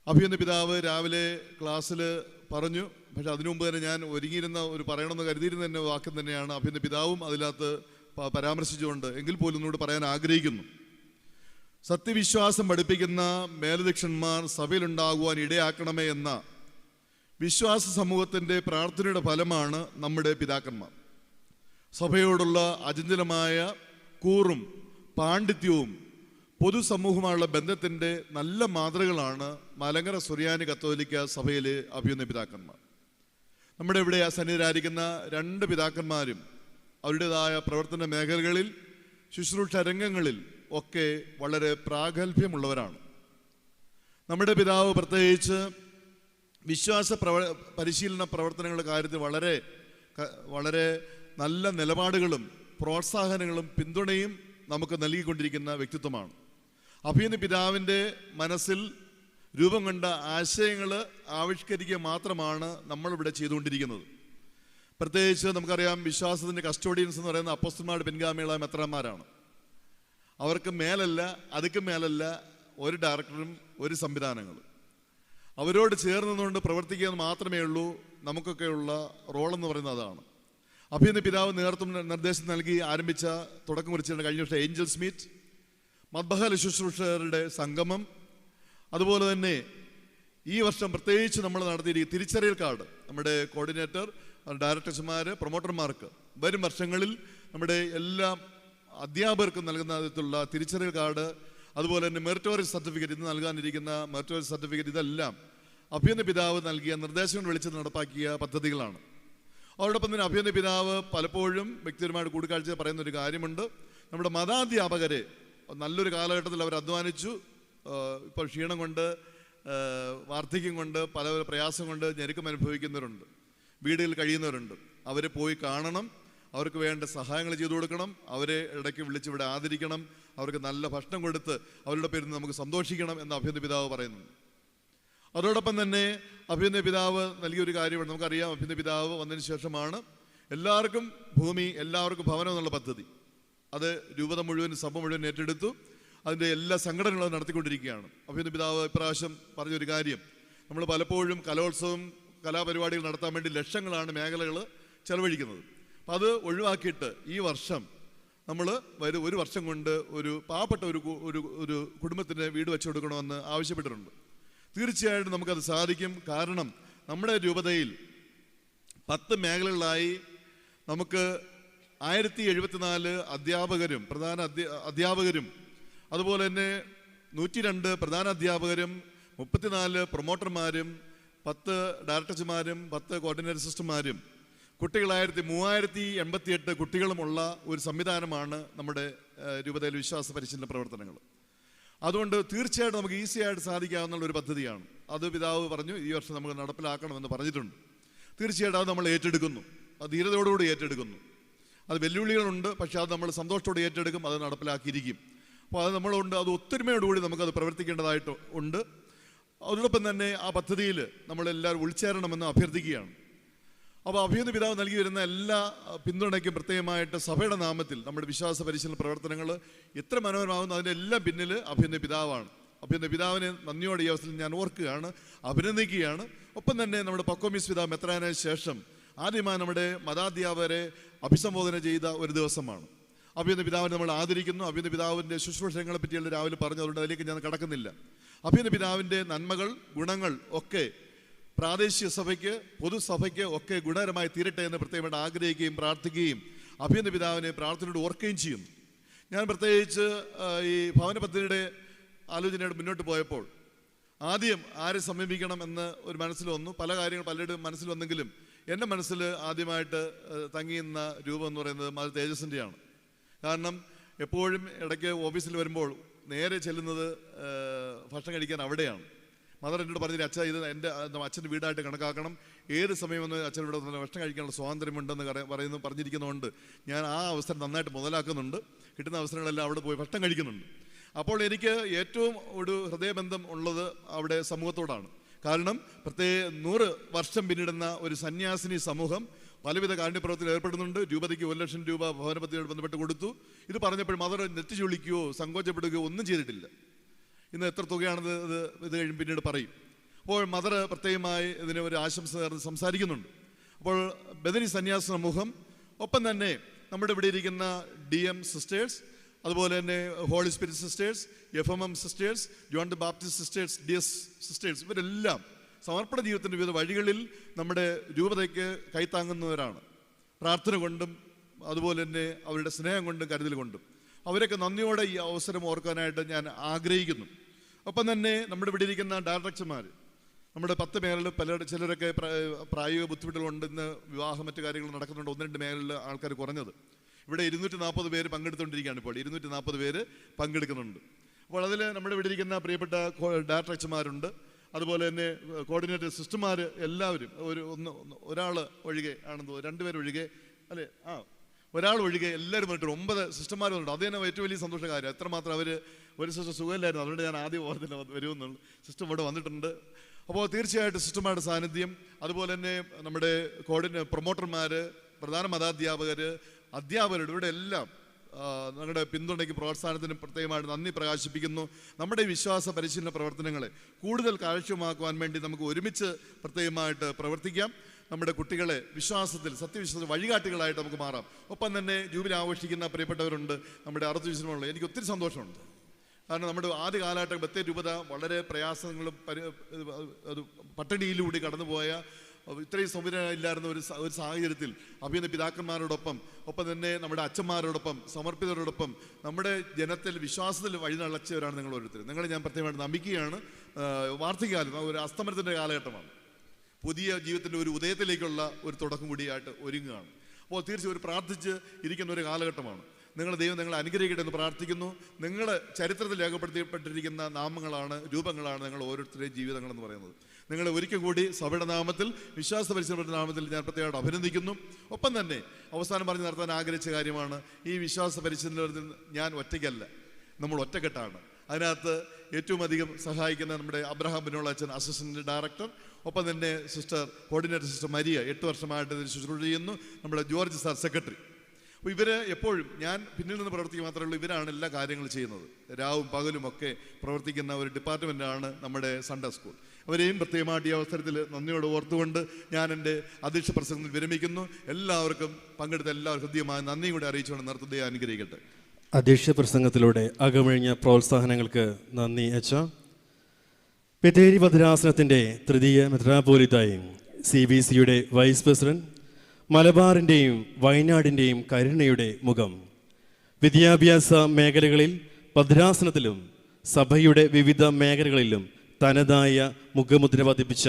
അഭിവന്യ പിതാവ് രാവിലെ ക്ലാസ്സിൽ പറഞ്ഞു, പക്ഷെ അതിനു മുമ്പ് തന്നെ ഞാൻ ഒരുങ്ങിയിരുന്ന പറയണമെന്ന് കരുതിയിരുന്ന തന്നെ വാക്യം തന്നെയാണ് അഭിവന്യ പിതാവും അതിനകത്ത് പരാമർശിച്ചുകൊണ്ട് എങ്കിൽ പോലും ഒന്നുകൂടി പറയാൻ ആഗ്രഹിക്കുന്നു. സത്യവിശ്വാസം പഠിപ്പിക്കുന്ന മേലധ്യക്ഷന്മാർ സഭയിലുണ്ടാകുവാൻ ഇടയാക്കണമേ എന്ന വിശ്വാസ സമൂഹത്തിൻ്റെ പ്രാർത്ഥനയുടെ ഫലമാണ് നമ്മുടെ പിതാക്കന്മാർ. സഭയോടുള്ള അചഞ്ചലമായ കൂറും പാണ്ഡിത്യവും പൊതുസമൂഹമായുള്ള ബന്ധത്തിൻ്റെ നല്ല മാതൃകകളാണ് മലങ്കര സുറിയാനി കത്തോലിക്ക സഭയിലെ അഭിയുന്ന പിതാക്കന്മാർ. നമ്മുടെ ഇവിടെ സന്നിധരായിരിക്കുന്ന 2 പിതാക്കന്മാരും അവരുടേതായ പ്രവർത്തന മേഖലകളിൽ, ശുശ്രൂഷ രംഗങ്ങളിൽ ഒക്കെ വളരെ പ്രാഗൽഭ്യമുള്ളവരാണ്. നമ്മുടെ പിതാവ് പ്രത്യേകിച്ച് വിശ്വാസ പരിശീലന പ്രവർത്തനങ്ങളുടെ കാര്യത്തിൽ വളരെ നല്ല നിലപാടുകളും പ്രോത്സാഹനങ്ങളും പിന്തുണയും നമുക്ക് നൽകിക്കൊണ്ടിരിക്കുന്ന വ്യക്തിത്വമാണ്. അഭിയുന്ന പിതാവിൻ്റെ മനസ്സിൽ രൂപം കൊണ്ട ആശയങ്ങൾ ആവിഷ്കരിക്കുക മാത്രമാണ് നമ്മളിവിടെ ചെയ്തുകൊണ്ടിരിക്കുന്നത്. പ്രത്യേകിച്ച് നമുക്കറിയാം, വിശ്വാസത്തിൻ്റെ കസ്റ്റോഡിയൻസ് എന്ന് പറയുന്ന അപ്പോസ്തലന്മാരുടെ പിൻഗാമികളായ മെത്രാന്മാരാണ്. അവർക്ക് മേലല്ല, അതുക്ക് മേലല്ല ഒരു ഡയറക്ടറും ഒരു സംവിധാനങ്ങളും. അവരോട് ചേർന്നുകൊണ്ട് പ്രവർത്തിക്കുക മാത്രമേ ഉള്ളൂ നമുക്കൊക്കെയുള്ള റോളെന്ന് പറയുന്നത് അതാണ്. അഭിയുന്ന പിതാവ് നിർദ്ദേശം നൽകി ആരംഭിച്ച തുടക്കം കുറിച്ചിട്ടുണ്ട് കഴിഞ്ഞ വർഷം ഏഞ്ചൽസ് മീറ്റ്, മദ്ബഹൽ ശുശ്രൂഷകരുടെ സംഗമം, അതുപോലെ തന്നെ ഈ വർഷം പ്രത്യേകിച്ച് നമ്മൾ നടത്തിയിരിക്കുന്ന തിരിച്ചറിയൽ കാർഡ് നമ്മുടെ കോർഡിനേറ്റർ, ഡയറക്ടർമാർ, പ്രൊമോട്ടർമാർക്ക് വരും വർഷങ്ങളിൽ നമ്മുടെ എല്ലാ അധ്യാപകർക്കും നൽകുന്ന വിധത്തിലുള്ള തിരിച്ചറിയൽ കാർഡ്, അതുപോലെ തന്നെ മെറിറ്റോറിയസ് സർട്ടിഫിക്കറ്റ്, ഇന്ന് നൽകാനിരിക്കുന്ന മെറിറ്റോറിയസ് സർട്ടിഫിക്കറ്റ്, ഇതെല്ലാം അഭിയുന്ന പിതാവ് നൽകിയ നിർദ്ദേശങ്ങൾ വിളിച്ച് നടപ്പാക്കിയ പദ്ധതികളാണ്. അതോടൊപ്പം തന്നെ അഭിയുന്ന പിതാവ് പലപ്പോഴും വ്യക്തിപരമായിട്ട് കൂടിക്കാഴ്ച പറയുന്ന ഒരു കാര്യമുണ്ട്. നമ്മുടെ മതാധ്യാപകരെ നല്ലൊരു കാലഘട്ടത്തിൽ അവർ അധ്വാനിച്ചു, ഇപ്പോൾ ക്ഷീണം കൊണ്ട്, വാർദ്ധക്യം കൊണ്ട്, പല പ്രയാസം കൊണ്ട് ഞെരുക്കം അനുഭവിക്കുന്നവരുണ്ട്, വീടുകളിൽ കഴിയുന്നവരുണ്ട്. അവരെ പോയി കാണണം, അവർക്ക് വേണ്ട സഹായങ്ങൾ ചെയ്തു കൊടുക്കണം, അവരെ ഇടയ്ക്ക് വിളിച്ച് ഇവിടെ ആദരിക്കണം, അവർക്ക് നല്ല ഭക്ഷണം കൊടുത്ത് അവരുടെ പേരിൽ നമുക്ക് സന്തോഷിക്കണം എന്ന് അഭിയുന്ന പിതാവ് പറയുന്നുണ്ട്. അതോടൊപ്പം തന്നെ അഭിയുന്ന പിതാവ് നൽകിയൊരു കാര്യമാണ്. നമുക്കറിയാം, അഭിയുന്ന പിതാവ് വന്നതിന് ശേഷമാണ് എല്ലാവർക്കും ഭൂമി, എല്ലാവർക്കും ഭവനം എന്നുള്ള പദ്ധതി. അത് രൂപത മുഴുവൻ, സഭ മുഴുവൻ ഏറ്റെടുത്തു. അതിൻ്റെ എല്ലാ സംഘടനകളും നടത്തിക്കൊണ്ടിരിക്കുകയാണ്. അഭിയുന്ന പിതാവ് ഇപ്രാവശ്യം പറഞ്ഞൊരു കാര്യം, നമ്മൾ പലപ്പോഴും കലോത്സവം, കലാപരിപാടികൾ നടത്താൻ വേണ്ടി ലക്ഷങ്ങളാണ് മേഖലകൾ ചെലവഴിക്കുന്നത്. അപ്പം അത് ഒഴിവാക്കിയിട്ട് ഈ വർഷം നമ്മൾ ഒരു വർഷം കൊണ്ട് ഒരു പാവപ്പെട്ട ഒരു കുടുംബത്തിന് വീട് വെച്ചു കൊടുക്കണമെന്ന് ആവശ്യപ്പെട്ടിട്ടുണ്ട്. തീർച്ചയായിട്ടും നമുക്കത് സാധിക്കും. കാരണം നമ്മുടെ രൂപതയിൽ 10 മേഖലകളായി നമുക്ക് 1074 അധ്യാപകരും, പ്രധാന അധ്യാപകരും, അതുപോലെ തന്നെ 102 പ്രധാന അധ്യാപകരും, 34 പ്രൊമോട്ടർമാരും, 10 ഡയറക്ടർമാരും, 10 കോർഡിനേറ്റർ സിസ്റ്റർമാരും, കുട്ടികളായിരത്തി 3088 കുട്ടികളുമുള്ള ഒരു സംവിധാനമാണ് നമ്മുടെ രൂപതയിൽ വിശ്വാസ പരിശീലന പ്രവർത്തനങ്ങൾ. അതുകൊണ്ട് തീർച്ചയായിട്ടും നമുക്ക് ഈസി ആയിട്ട് സാധിക്കാവുന്ന ഒരു പദ്ധതിയാണ്. അത് പിതാവ് പറഞ്ഞു ഈ വർഷം നമുക്ക് നടപ്പിലാക്കണമെന്ന് പറഞ്ഞിട്ടുണ്ട്. തീർച്ചയായിട്ടും അത് നമ്മൾ ഏറ്റെടുക്കുന്നു, അത് ധീരതയോടുകൂടി ഏറ്റെടുക്കുന്നു. അത് വെല്ലുവിളികളുണ്ട്, പക്ഷെ അത് നമ്മൾ സന്തോഷത്തോടെ ഏറ്റെടുക്കും, അത് നടപ്പിലാക്കിയിരിക്കും. അപ്പോൾ അത് നമ്മളുണ്ട്, അത് ഒത്തൊരുമയോടുകൂടി നമുക്കത് പ്രവർത്തിക്കേണ്ടതായിട്ട് ഉണ്ട്. അതോടൊപ്പം തന്നെ ആ പദ്ധതിയിൽ നമ്മളെല്ലാവരും ഉൾച്ചേരണമെന്ന് അഭ്യർത്ഥിക്കുകയാണ്. അപ്പോൾ അഭിയുന്ന പിതാവ് നൽകി വരുന്ന എല്ലാ പിന്തുണയ്ക്കും പ്രത്യേകമായിട്ട് സഭയുടെ നാമത്തിൽ നമ്മുടെ വിശ്വാസ പരിശീലന പ്രവർത്തനങ്ങൾ എത്ര മനോഹരമാകുന്നു അതിൻ്റെ എല്ലാം പിന്നിൽ അഭിയുന്ന പിതാവാണ്. അഭിയുന്ന പിതാവിനെ നന്ദിയോടെ ഈ അവസരത്തിൽ ഞാൻ ഓർക്കുകയാണ്, അഭിനന്ദിക്കുകയാണ്. ഒപ്പം തന്നെ നമ്മുടെ പക്കോമിസ് പിതാവ് മെത്രാന് ശേഷം ആദ്യമായി നമ്മുടെ മതാധ്യാപകരെ അഭിസംബോധന ചെയ്ത ഒരു ദിവസമാണ്. അഭിയുന്ന പിതാവിനെ നമ്മൾ ആദരിക്കുന്നു. അഭിയുന്ന പിതാവിൻ്റെ ശുശ്രൂഷകളെ പറ്റിയുള്ള രാവിലെ പറഞ്ഞു, അതുകൊണ്ട് അതിലേക്ക് ഞാൻ കടക്കുന്നില്ല. അഭിയുന്ന പിതാവിൻ്റെ നന്മകൾ, ഗുണങ്ങൾ ഒക്കെ പ്രാദേശിക സഭയ്ക്ക്, പൊതുസഭയ്ക്ക് ഒക്കെ ഗുണകരമായി തീരട്ടെ എന്ന് പ്രത്യേകമായിട്ട് ആഗ്രഹിക്കുകയും പ്രാർത്ഥിക്കുകയും അഭിയുന്ന പിതാവിനെ പ്രാർത്ഥനയോട് ഓർക്കുകയും ചെയ്യുന്നു. ഞാൻ പ്രത്യേകിച്ച് ഈ ഭവന പദ്ധതിയുടെ ആലോചനയോട് മുന്നോട്ട് പോയപ്പോൾ ആദ്യം ആരെ സമീപിക്കണം എന്ന് ഒരു മനസ്സിൽ വന്നു. പല കാര്യങ്ങൾ പലരുടെ മനസ്സിൽ വന്നെങ്കിലും എൻ്റെ മനസ്സിൽ ആദ്യമായിട്ട് തങ്ങിയുന്ന രൂപം എന്ന് പറയുന്നത് മദർ തേജസ്സിൻ്റെയാണ്. കാരണം എപ്പോഴും ഇടയ്ക്ക് ഓഫീസിൽ വരുമ്പോൾ നേരെ ചെല്ലുന്നത് ഭക്ഷണം കഴിക്കാൻ അവിടെയാണ്. മദർ എന്നോട് പറഞ്ഞിട്ട്, അച്ഛാ ഇത് എൻ്റെ അച്ഛൻ്റെ വീടായിട്ട് കണക്കാക്കണം, ഏത് സമയമൊന്ന് അച്ഛൻ ഇവിടെ ഭക്ഷണം കഴിക്കാനുള്ള സ്വാതന്ത്ര്യമുണ്ടെന്ന് പറഞ്ഞിരിക്കുന്നതുകൊണ്ട് ഞാൻ ആ അവസരം നന്നായിട്ട് മുതലാക്കുന്നുണ്ട്. കിട്ടുന്ന അവസരങ്ങളെല്ലാം അവിടെ പോയി ഭക്ഷണം കഴിക്കുന്നുണ്ട്. അപ്പോൾ എനിക്ക് ഏറ്റവും ഒരു ഹൃദയബന്ധം ഉള്ളത് അവിടെ സമൂഹത്തോടാണ്. കാരണം പ്രത്യേക 100 വർഷം പിന്നിടുന്ന ഒരു സന്യാസിനി സമൂഹം പലവിധ കാരുണ്യപ്രവർത്തനത്തിൽ ഏർപ്പെടുന്നുണ്ട്. രൂപതയ്ക്ക് 1 ലക്ഷം രൂപ ഭവന പദ്ധതിയോട് ബന്ധപ്പെട്ട് കൊടുത്തു. ഇത് പറഞ്ഞപ്പോൾ മദർ നെറ്റി ചുളിക്കുകയോ സങ്കോചപ്പെടുകയോ ഒന്നും ചെയ്തിട്ടില്ല. ഇന്ന് എത്ര തുകയാണെന്ന് ഇത് കഴിയും പിന്നീട് പറയും. അപ്പോൾ മദർ പ്രത്യേകമായി ഇതിന് ഒരു ആശംസ നേർന്ന് സംസാരിക്കുന്നുണ്ട്. അപ്പോൾ ബദനി സന്യാസ സമൂഹം, ഒപ്പം തന്നെ നമ്മുടെ ഇവിടെ ഇരിക്കുന്ന DM സിസ്റ്റേഴ്സ്, അതുപോലെ തന്നെ holy spirit sisters, FMM sisters, John the Baptist sisters, DS sisters, ഇവരെല്ലാം സമർപ്പണ ജീവിതത്തിൻ്റെ വിവിധ വഴികളിൽ നമ്മുടെ രൂപതയ്ക്ക് കൈത്താങ്ങുന്നവരാണ്. പ്രാർത്ഥന കൊണ്ടും അതുപോലെ തന്നെ അവരുടെ സ്നേഹം കൊണ്ടും കരുതൽ കൊണ്ടും. അവരൊക്കെ നന്ദിയോടെ ഈ അവസരം ഓർക്കാനായിട്ട് ഞാൻ ആഗ്രഹിക്കുന്നു. ഒപ്പം തന്നെ നമ്മുടെ ഇവിടെ ഇരിക്കുന്ന ഡയറക്ടർമാർ, നമ്മുടെ 10 മേഖലയിൽ ചിലരൊക്കെ പ്രായോഗിക ബുദ്ധിമുട്ടുകളുണ്ട്. ഇന്ന് വിവാഹം മറ്റു കാര്യങ്ങൾ നടക്കുന്നുണ്ട്. 1-2 മേഖലയിൽ ആൾക്കാർ കുറഞ്ഞത്. ഇവിടെ 240 പേര് പങ്കെടുത്തുകൊണ്ടിരിക്കുകയാണ്. ഇപ്പോൾ 240 പേര് പങ്കെടുക്കുന്നുണ്ട്. അപ്പോൾ അതിൽ നമ്മുടെ ഇവിടെ ഇരിക്കുന്ന പ്രിയപ്പെട്ട ഡയറക്ടർമാരുണ്ട്, അതുപോലെ തന്നെ കോർഡിനേറ്റർ സിസ്റ്റർമാർ എല്ലാവരും ഒരാൾ ഒഴികെ ആണെന്ന് 2 പേര് ഒഴികെ അല്ലേ, ഒരാൾ ഒഴികെ എല്ലാവരും വന്നിട്ടുണ്ട്. 9 സിസ്റ്റർമാർ വന്നിട്ടുണ്ട്. അത് തന്നെ ഏറ്റവും വലിയ സന്തോഷ കാര്യം. എത്രമാത്രം അവർ ഒരു സിസ്റ്റർ സുഖമില്ലായിരുന്നു, അതുകൊണ്ട് ഞാൻ ആദ്യം ഓർത്തില്ല വരുമെന്നുള്ളൂ. സിസ്റ്റർ ഇവിടെ വന്നിട്ടുണ്ട്. അപ്പോൾ തീർച്ചയായിട്ടും സിസ്റ്റർമാരുടെ സാന്നിധ്യം, അതുപോലെ തന്നെ നമ്മുടെ പ്രൊമോട്ടർമാർ, പ്രധാന മതാധ്യാപകർ, അധ്യാപകരുടെ ഇവിടെ എല്ലാം ഞങ്ങളുടെ പിന്തുണയ്ക്കും പ്രോത്സാഹനത്തിനും പ്രത്യേകമായിട്ട് നന്ദി പ്രകാശിപ്പിക്കുന്നു. നമ്മുടെ വിശ്വാസ പരിശീലന പ്രവർത്തനങ്ങളെ കൂടുതൽ കാര്യക്ഷമമാക്കുവാൻ വേണ്ടി നമുക്ക് ഒരുമിച്ച് പ്രത്യേകമായിട്ട് പ്രവർത്തിക്കാം. നമ്മുടെ കുട്ടികളെ വിശ്വാസത്തിൽ സത്യവിശ്വാസത്തിൽ വഴികാട്ടികളായിട്ട് നമുക്ക് മാറാം. ഒപ്പം തന്നെ ജൂബിലി ആഘോഷിക്കുന്ന പ്രിയപ്പെട്ടവരുണ്ട്, നമ്മുടെ അറുപത്തിവിശ്വമുള്ള. എനിക്ക് ഒത്തിരി സന്തോഷമുണ്ട്. കാരണം നമ്മുടെ ആദ്യ കാലഘട്ടം ബത്തേരി രൂപത വളരെ പ്രയാസങ്ങളും പട്ടിണിയിലൂടെ കടന്നുപോയ, ഇത്രയും സൗകര്യം ഇല്ലായിരുന്ന ഒരു സാഹചര്യത്തിൽ അഭിനന്ദ പിതാക്കന്മാരോടൊപ്പം, ഒപ്പം തന്നെ നമ്മുടെ അച്ഛന്മാരോടൊപ്പം, സമർപ്പിതരോടൊപ്പം നമ്മുടെ ജനത്തിൽ വിശ്വാസത്തിൽ വഴിനടച്ചവരാണ് നിങ്ങൾ ഓരോരുത്തരും. നിങ്ങളെ ഞാൻ പ്രത്യേകമായിട്ട് നമിക്കുകയാണ്. വാർദ്ധക്യകാലം ഒരു അസ്തമനത്തിൻ്റെ കാലഘട്ടമാണ്. പുതിയ ജീവിതത്തിൻ്റെ ഒരു ഉദയത്തിലേക്കുള്ള ഒരു തുടക്കം കൂടിയായിട്ട് ഒരുങ്ങുകയാണ്. അപ്പോൾ തീർച്ചയായും ഒരു പ്രാർത്ഥിച്ച് ഇരിക്കുന്ന ഒരു കാലഘട്ടമാണ്. ദൈവം നിങ്ങളെ അനുഗ്രഹിക്കട്ടെ എന്ന് പ്രാർത്ഥിക്കുന്നു. നിങ്ങൾ ചരിത്രത്തിൽ രേഖപ്പെടുത്തിപ്പെട്ടിരിക്കുന്ന നാമങ്ങളാണ്, രൂപങ്ങളാണ് നിങ്ങൾ ഓരോരുത്തരുടെയും ജീവിതങ്ങളെന്ന് പറയുന്നത്. നിങ്ങളെ ഒരിക്കൽ കൂടി സഭയുടെ നാമത്തിൽ, വിശ്വാസ പരിശീലനത്തിന്റെ നാമത്തിൽ ഞാൻ പ്രത്യേകമായിട്ട് അഭിനന്ദിക്കുന്നു. ഒപ്പം തന്നെ അവസാനം പറഞ്ഞ് നടത്താൻ ആഗ്രഹിച്ച കാര്യമാണ്, ഈ വിശ്വാസ പരിശീലനത്തിൽ ഞാൻ ഒറ്റയ്ക്കല്ല, നമ്മൾ ഒറ്റക്കെട്ടാണ്. അതിനകത്ത് ഏറ്റവും അധികം സഹായിക്കുന്ന നമ്മുടെ അബ്രഹാം പുന്നോള അച്ഛൻ, അസിസ്റ്റന്റ് ഡയറക്ടർ, ഒപ്പം തന്നെ സിസ്റ്റർ കോർഡിനേറ്റർ സിസ്റ്റർ മരിയ 8 വർഷമായിട്ട് ഇതിൽ ശുശ്രൂഷ ചെയ്യുന്നു. നമ്മുടെ ജോർജ് സാർ സെക്രട്ടറി. അപ്പോൾ ഇവർ എപ്പോഴും, ഞാൻ പിന്നിൽ നിന്ന് പ്രവർത്തിക്കുക മാത്രമേ ഉള്ളൂ, ഇവരാണ് എല്ലാ കാര്യങ്ങളും ചെയ്യുന്നത്. രാവും പകലും ഒക്കെ പ്രവർത്തിക്കുന്ന ഒരു ഡിപ്പാർട്ട്മെൻറ്റാണ് നമ്മുടെ സൺഡേ സ്കൂൾ. അവരെയും പ്രത്യേകമായിട്ട് ഈ അവസരത്തിൽ നന്ദിയോട് ഓർത്തുകൊണ്ട് ഞാൻ എൻ്റെ അധ്യക്ഷ പ്രസംഗത്തിൽ വിരമിക്കുന്നു. എല്ലാവർക്കും പങ്കെടുത്ത എല്ലാവർക്കും ഹൃദ്യമായ നന്ദിയും കൂടി അറിയിച്ചുകൊണ്ട് നിർത്തുന്നതേ അനുഗ്രഹിക്കട്ടെ. അധ്യക്ഷ പ്രസംഗത്തിലൂടെ അകമഴിഞ്ഞ പ്രോത്സാഹനങ്ങൾക്ക് നന്ദി അച്ഛ. ബത്തേരി ഭദ്രാസനത്തിൻ്റെ തൃതീയ മെത്രാപ്പോലീത്തായും CBCയുടെ വൈസ് പ്രസിഡന്റ്, മലബാറിൻ്റെയും വയനാടിൻ്റെയും കരുണയുടെ മുഖം, വിദ്യാഭ്യാസ മേഖലകളിൽ ഭദ്രാസനത്തിലും സഭയുടെ വിവിധ മേഖലകളിലും തനതായ മുഖമുദ്ര പതിപ്പിച്ച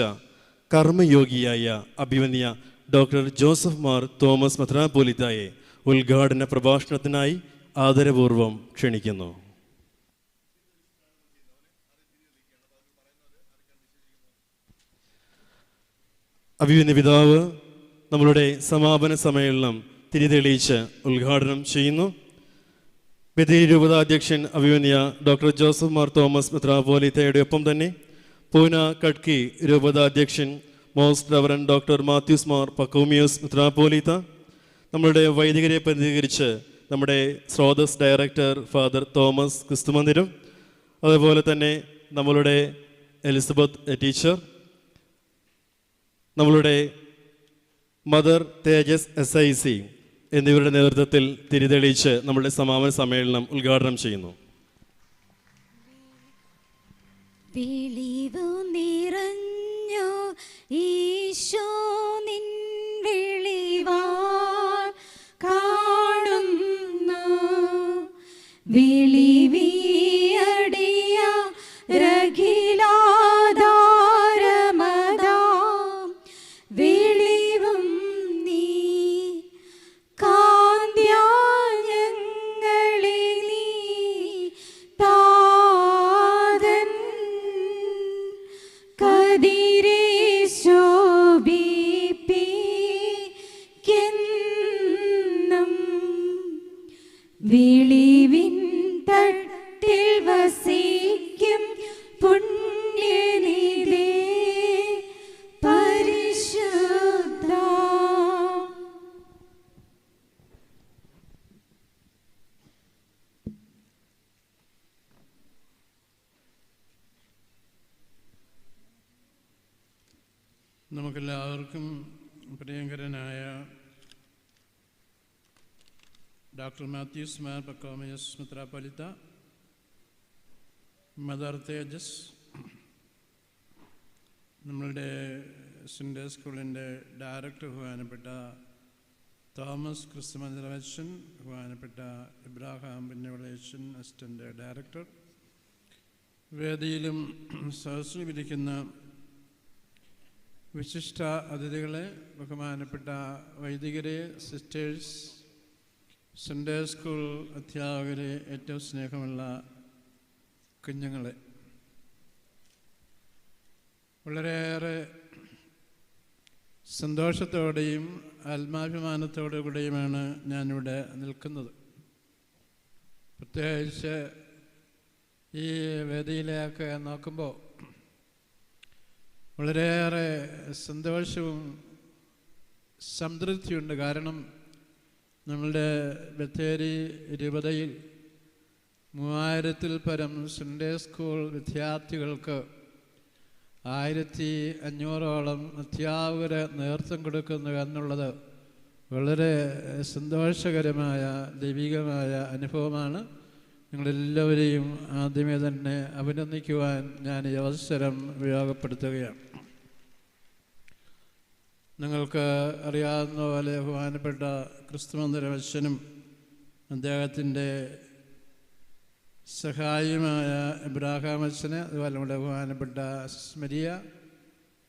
കർമ്മയോഗിയായ അഭിമന്യ ഡോക്ടർ ജോസഫ് മാർ തോമസ് മെത്രാപ്പോലീത്തായെ ഉദ്ഘാടന പ്രഭാഷണത്തിനായി ആദരപൂർവ്വം ക്ഷണിക്കുന്നു. അഭിമന്യ പിതാവ് നമ്മളുടെ സമാപന സമ്മേളനം തിരിതെളിയിച്ച് ഉദ്ഘാടനം ചെയ്യുന്നു. ബത്തേരി രൂപത അധ്യക്ഷൻ അഭിമന്യ ഡോക്ടർ ജോസഫ് മാർ തോമസ് മെത്രാപ്പോലീത്തയുടെ ഒപ്പം തന്നെ പൂന കട്കി രൂപത അധ്യക്ഷൻ most reverend doctor Mathews Mar Pachomios മെത്രാപ്പോലീത്ത, നമ്മളുടെ വൈദികരെ പ്രതിനിധീകരിച്ച് നമ്മുടെ സ്രോതസ് ഡയറക്ടർ ഫാദർ തോമസ് ക്രിസ്തുമന്ദിരം, അതുപോലെ തന്നെ നമ്മളുടെ എലിസബത്ത് ടീച്ചർ, നമ്മളുടെ മദർ തേജസ് SIC എന്നിവരുടെ നേതൃത്വത്തിൽ തിരിതെളിയിച്ച് നമ്മുടെ സമാപന സമ്മേളനം ഉദ്ഘാടനം ചെയ്യുന്നു. വെളിവു നിറഞ്ഞോ ഈശോ നിൻ വെളിവാൽ കാണുന്നു, വെളിവിയടിയ രഖിലാധാരമതാം വെളിവും നീ കാന്ത്യങ്ങളെ നീ താതൻ കതിരെ ശോഭിപ്പിക്കെന്നും വെളിവിൻ തട്ടിൽ വസിക്കും പുണ്യനിധേ പരിശുദ്ധ. നമുക്കെല്ലാവർക്കും പ്രിയങ്കരനായ ഡോക്ടർ മാത്യൂസ് മാർ പക്കോമിയസ് മെത്രാപ്പൊലീത്ത, മദർ തേജസ്, നമ്മളുടെ സൺഡേ സ്കൂളിൻ്റെ ഡയറക്ടർ ബഹുമാനപ്പെട്ട തോമസ് ക്രിസ്തുമന്ത്രവച്ചൻ, ബഹുമാനപ്പെട്ട ഇബ്രാഹാം പിന്നവളേച്ചൻ, അസിസ്റ്റൻ്റ് ഡയറക്ടർ, വേദിയിലും സദസ്സിലും ഇരിക്കുന്ന വിശിഷ്ട അതിഥികളെ, ബഹുമാനപ്പെട്ട വൈദികരെ, സിസ്റ്റേഴ്സ്, സൺഡേ സ്കൂൾ അധ്യാപകരെ, ഏറ്റവും സ്നേഹമുള്ള കുഞ്ഞുങ്ങളെ, വളരെയേറെ സന്തോഷത്തോടെയും ആത്മാഭിമാനത്തോടു കൂടിയുമാണ് ഞാനിവിടെ നിൽക്കുന്നത്. പ്രത്യേകിച്ച് ഈ വേദിയിലേക്ക് നോക്കുമ്പോൾ വളരെയേറെ സന്തോഷവും സംതൃപ്തിയുണ്ട്. കാരണം നമ്മളുടെ ബത്തേരി രൂപതയിൽ 3000-ൽ പരം സൺഡേ സ്കൂൾ വിദ്യാർത്ഥികൾക്ക് 1500ഓളം അധ്യാപകരെ നേതൃത്വം കൊടുക്കുന്നു എന്നുള്ളത് വളരെ സന്തോഷകരമായ ദൈവികമായ അനുഭവമാണ്. നിങ്ങളെല്ലാവരെയും ആദ്യമേ തന്നെ അഭിനന്ദിക്കുവാൻ ഞാൻ ഈ അവസരം ഉപയോഗപ്പെടുത്തുകയാണ്. നിങ്ങൾക്ക് അറിയാവുന്ന പോലെ ബഹുമാനപ്പെട്ട ക്രിസ്തുമന്ത്രവച്ചനും അദ്ദേഹത്തിൻ്റെ സഹായിയുമായ ഇബ്രാഹാം അച്ഛന്, അതുപോലെ നമ്മുടെ ബഹുമാനപ്പെട്ട മരിയ,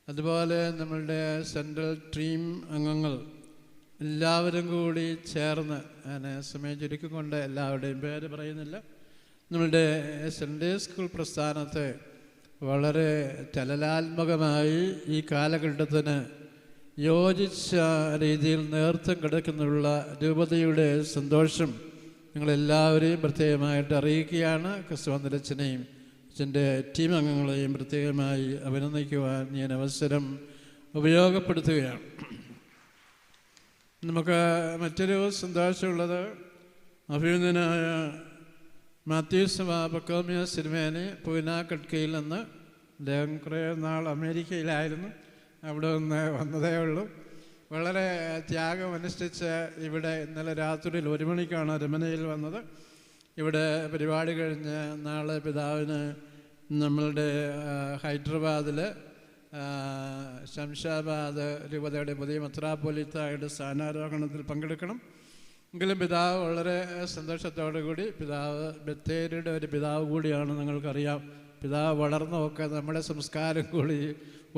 അതുപോലെ നമ്മളുടെ സെൻട്രൽ ടീം അംഗങ്ങൾ എല്ലാവരും കൂടി ചേർന്ന്, ഞാൻ സമയം ചുരുക്കിക്കൊണ്ട് എല്ലാവരുടെയും പേര് പറയുന്നില്ല, നമ്മളുടെ സൺഡേ സ്കൂൾ പ്രസ്ഥാനത്തെ വളരെ ചലനാത്മകമായി ഈ കാലഘട്ടത്തിന് യോജിച്ച രീതിയിൽ നേതൃത്വം കൊടുക്കുന്നുള്ള രൂപതയുടെ സന്തോഷം നിങ്ങളെല്ലാവരെയും പ്രത്യേകമായിട്ട് അറിയിക്കുകയാണ്. ക്രിസ്തുവന്ത്രച്ചനെയും അച്ഛൻ്റെ ടീം അംഗങ്ങളെയും പ്രത്യേകമായി അഭിനന്ദിക്കുവാൻ ഞാൻ അവസരം ഉപയോഗപ്പെടുത്തുകയാണ്. നമുക്ക് മറ്റൊരു സന്തോഷമുള്ളത്, അഭിനന്ദനായ മാത്യൂസ് പക്കോമിയ സിനിമേനെ പൂനാക്കട്കയിൽ നിന്ന്, അദ്ദേഹം കുറേ നാൾ അമേരിക്കയിലായിരുന്നു, അവിടെ നിന്ന് വന്നതേ ഉള്ളൂ. വളരെ ത്യാഗം അനുഷ്ഠിച്ച് ഇവിടെ ഇന്നലെ രാത്രിയിൽ 1 മണിക്കാണ് രമനയിൽ വന്നത്. ഇവിടെ പരിപാടി കഴിഞ്ഞ് നാളെ പിതാവിന് നമ്മളുടെ ഹൈദരാബാദിൽ ശംഷാബാദ് രൂപതയുടെ പുതിയ മെത്രാപ്പൊലീത്തായുടെ സ്ഥാനാരോഹണത്തിൽ പങ്കെടുക്കണം. എങ്കിലും പിതാവ് വളരെ സന്തോഷത്തോടു കൂടി, പിതാവ് ബത്തേരിയുടെ ഒരു പിതാവ് കൂടിയാണ്, നിങ്ങൾക്കറിയാം. പിതാവ് വളർന്നൊക്കെ നമ്മുടെ സംസ്കാരം കൂടി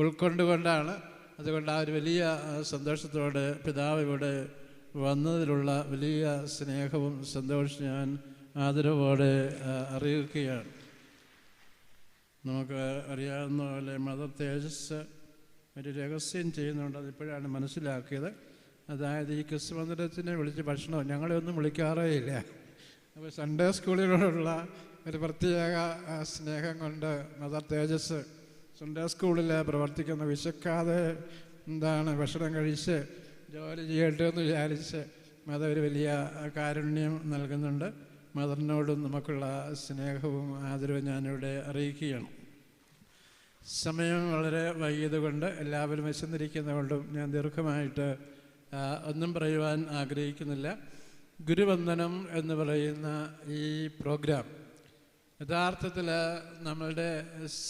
ഉൾക്കൊണ്ടുകൊണ്ടാണ്. അതുകൊണ്ട് ആ ഒരു വലിയ സന്തോഷത്തോടെ പിതാവ് ഇവിടെ വന്നതിലുള്ള വലിയ സ്നേഹവും സന്തോഷവും ഞാൻ ആദരവോടെ അറിയിക്കുകയാണ്. നമുക്ക് അറിയാവുന്ന പോലെ മദർ തേജസ് ഒരു രഹസ്യം ചെയ്യുന്നുണ്ട്, അതിപ്പോഴാണ് മനസ്സിലാക്കിയത്. അതായത് ഈ ക്രിസ്തുമന്ദിരത്തിനെ വിളിച്ച് ഭക്ഷണം ഞങ്ങളെ ഒന്നും വിളിക്കാറേ ഇല്ല. അപ്പോൾ സൺഡേ സ്കൂളിനോടുള്ള ഒരു പ്രത്യേക സ്നേഹം കൊണ്ട് മദർ തേജസ് സൺഡേ സ്കൂളിൽ പ്രവർത്തിക്കുന്ന, വിശക്കാതെ ഭക്ഷണം കഴിച്ച് ജോലി ചെയ്യട്ടെ എന്ന് വിചാരിച്ച് മദർ ഒരു വലിയ കാരുണ്യം നൽകുന്നുണ്ട്. മദറിനോടും നമുക്കുള്ള സ്നേഹവും ആദരവും ഞാനിവിടെ അറിയിക്കുകയാണ്. സമയം വളരെ വൈകിയതുകൊണ്ട് എല്ലാവരും വിശന്നിരിക്കുന്നതുകൊണ്ടും ഞാൻ ദീർഘമായിട്ട് ഒന്നും പറയുവാൻ ആഗ്രഹിക്കുന്നില്ല. ഗുരുവന്ദനം എന്ന് പറയുന്ന ഈ പ്രോഗ്രാം യഥാർത്ഥത്തിൽ നമ്മളുടെ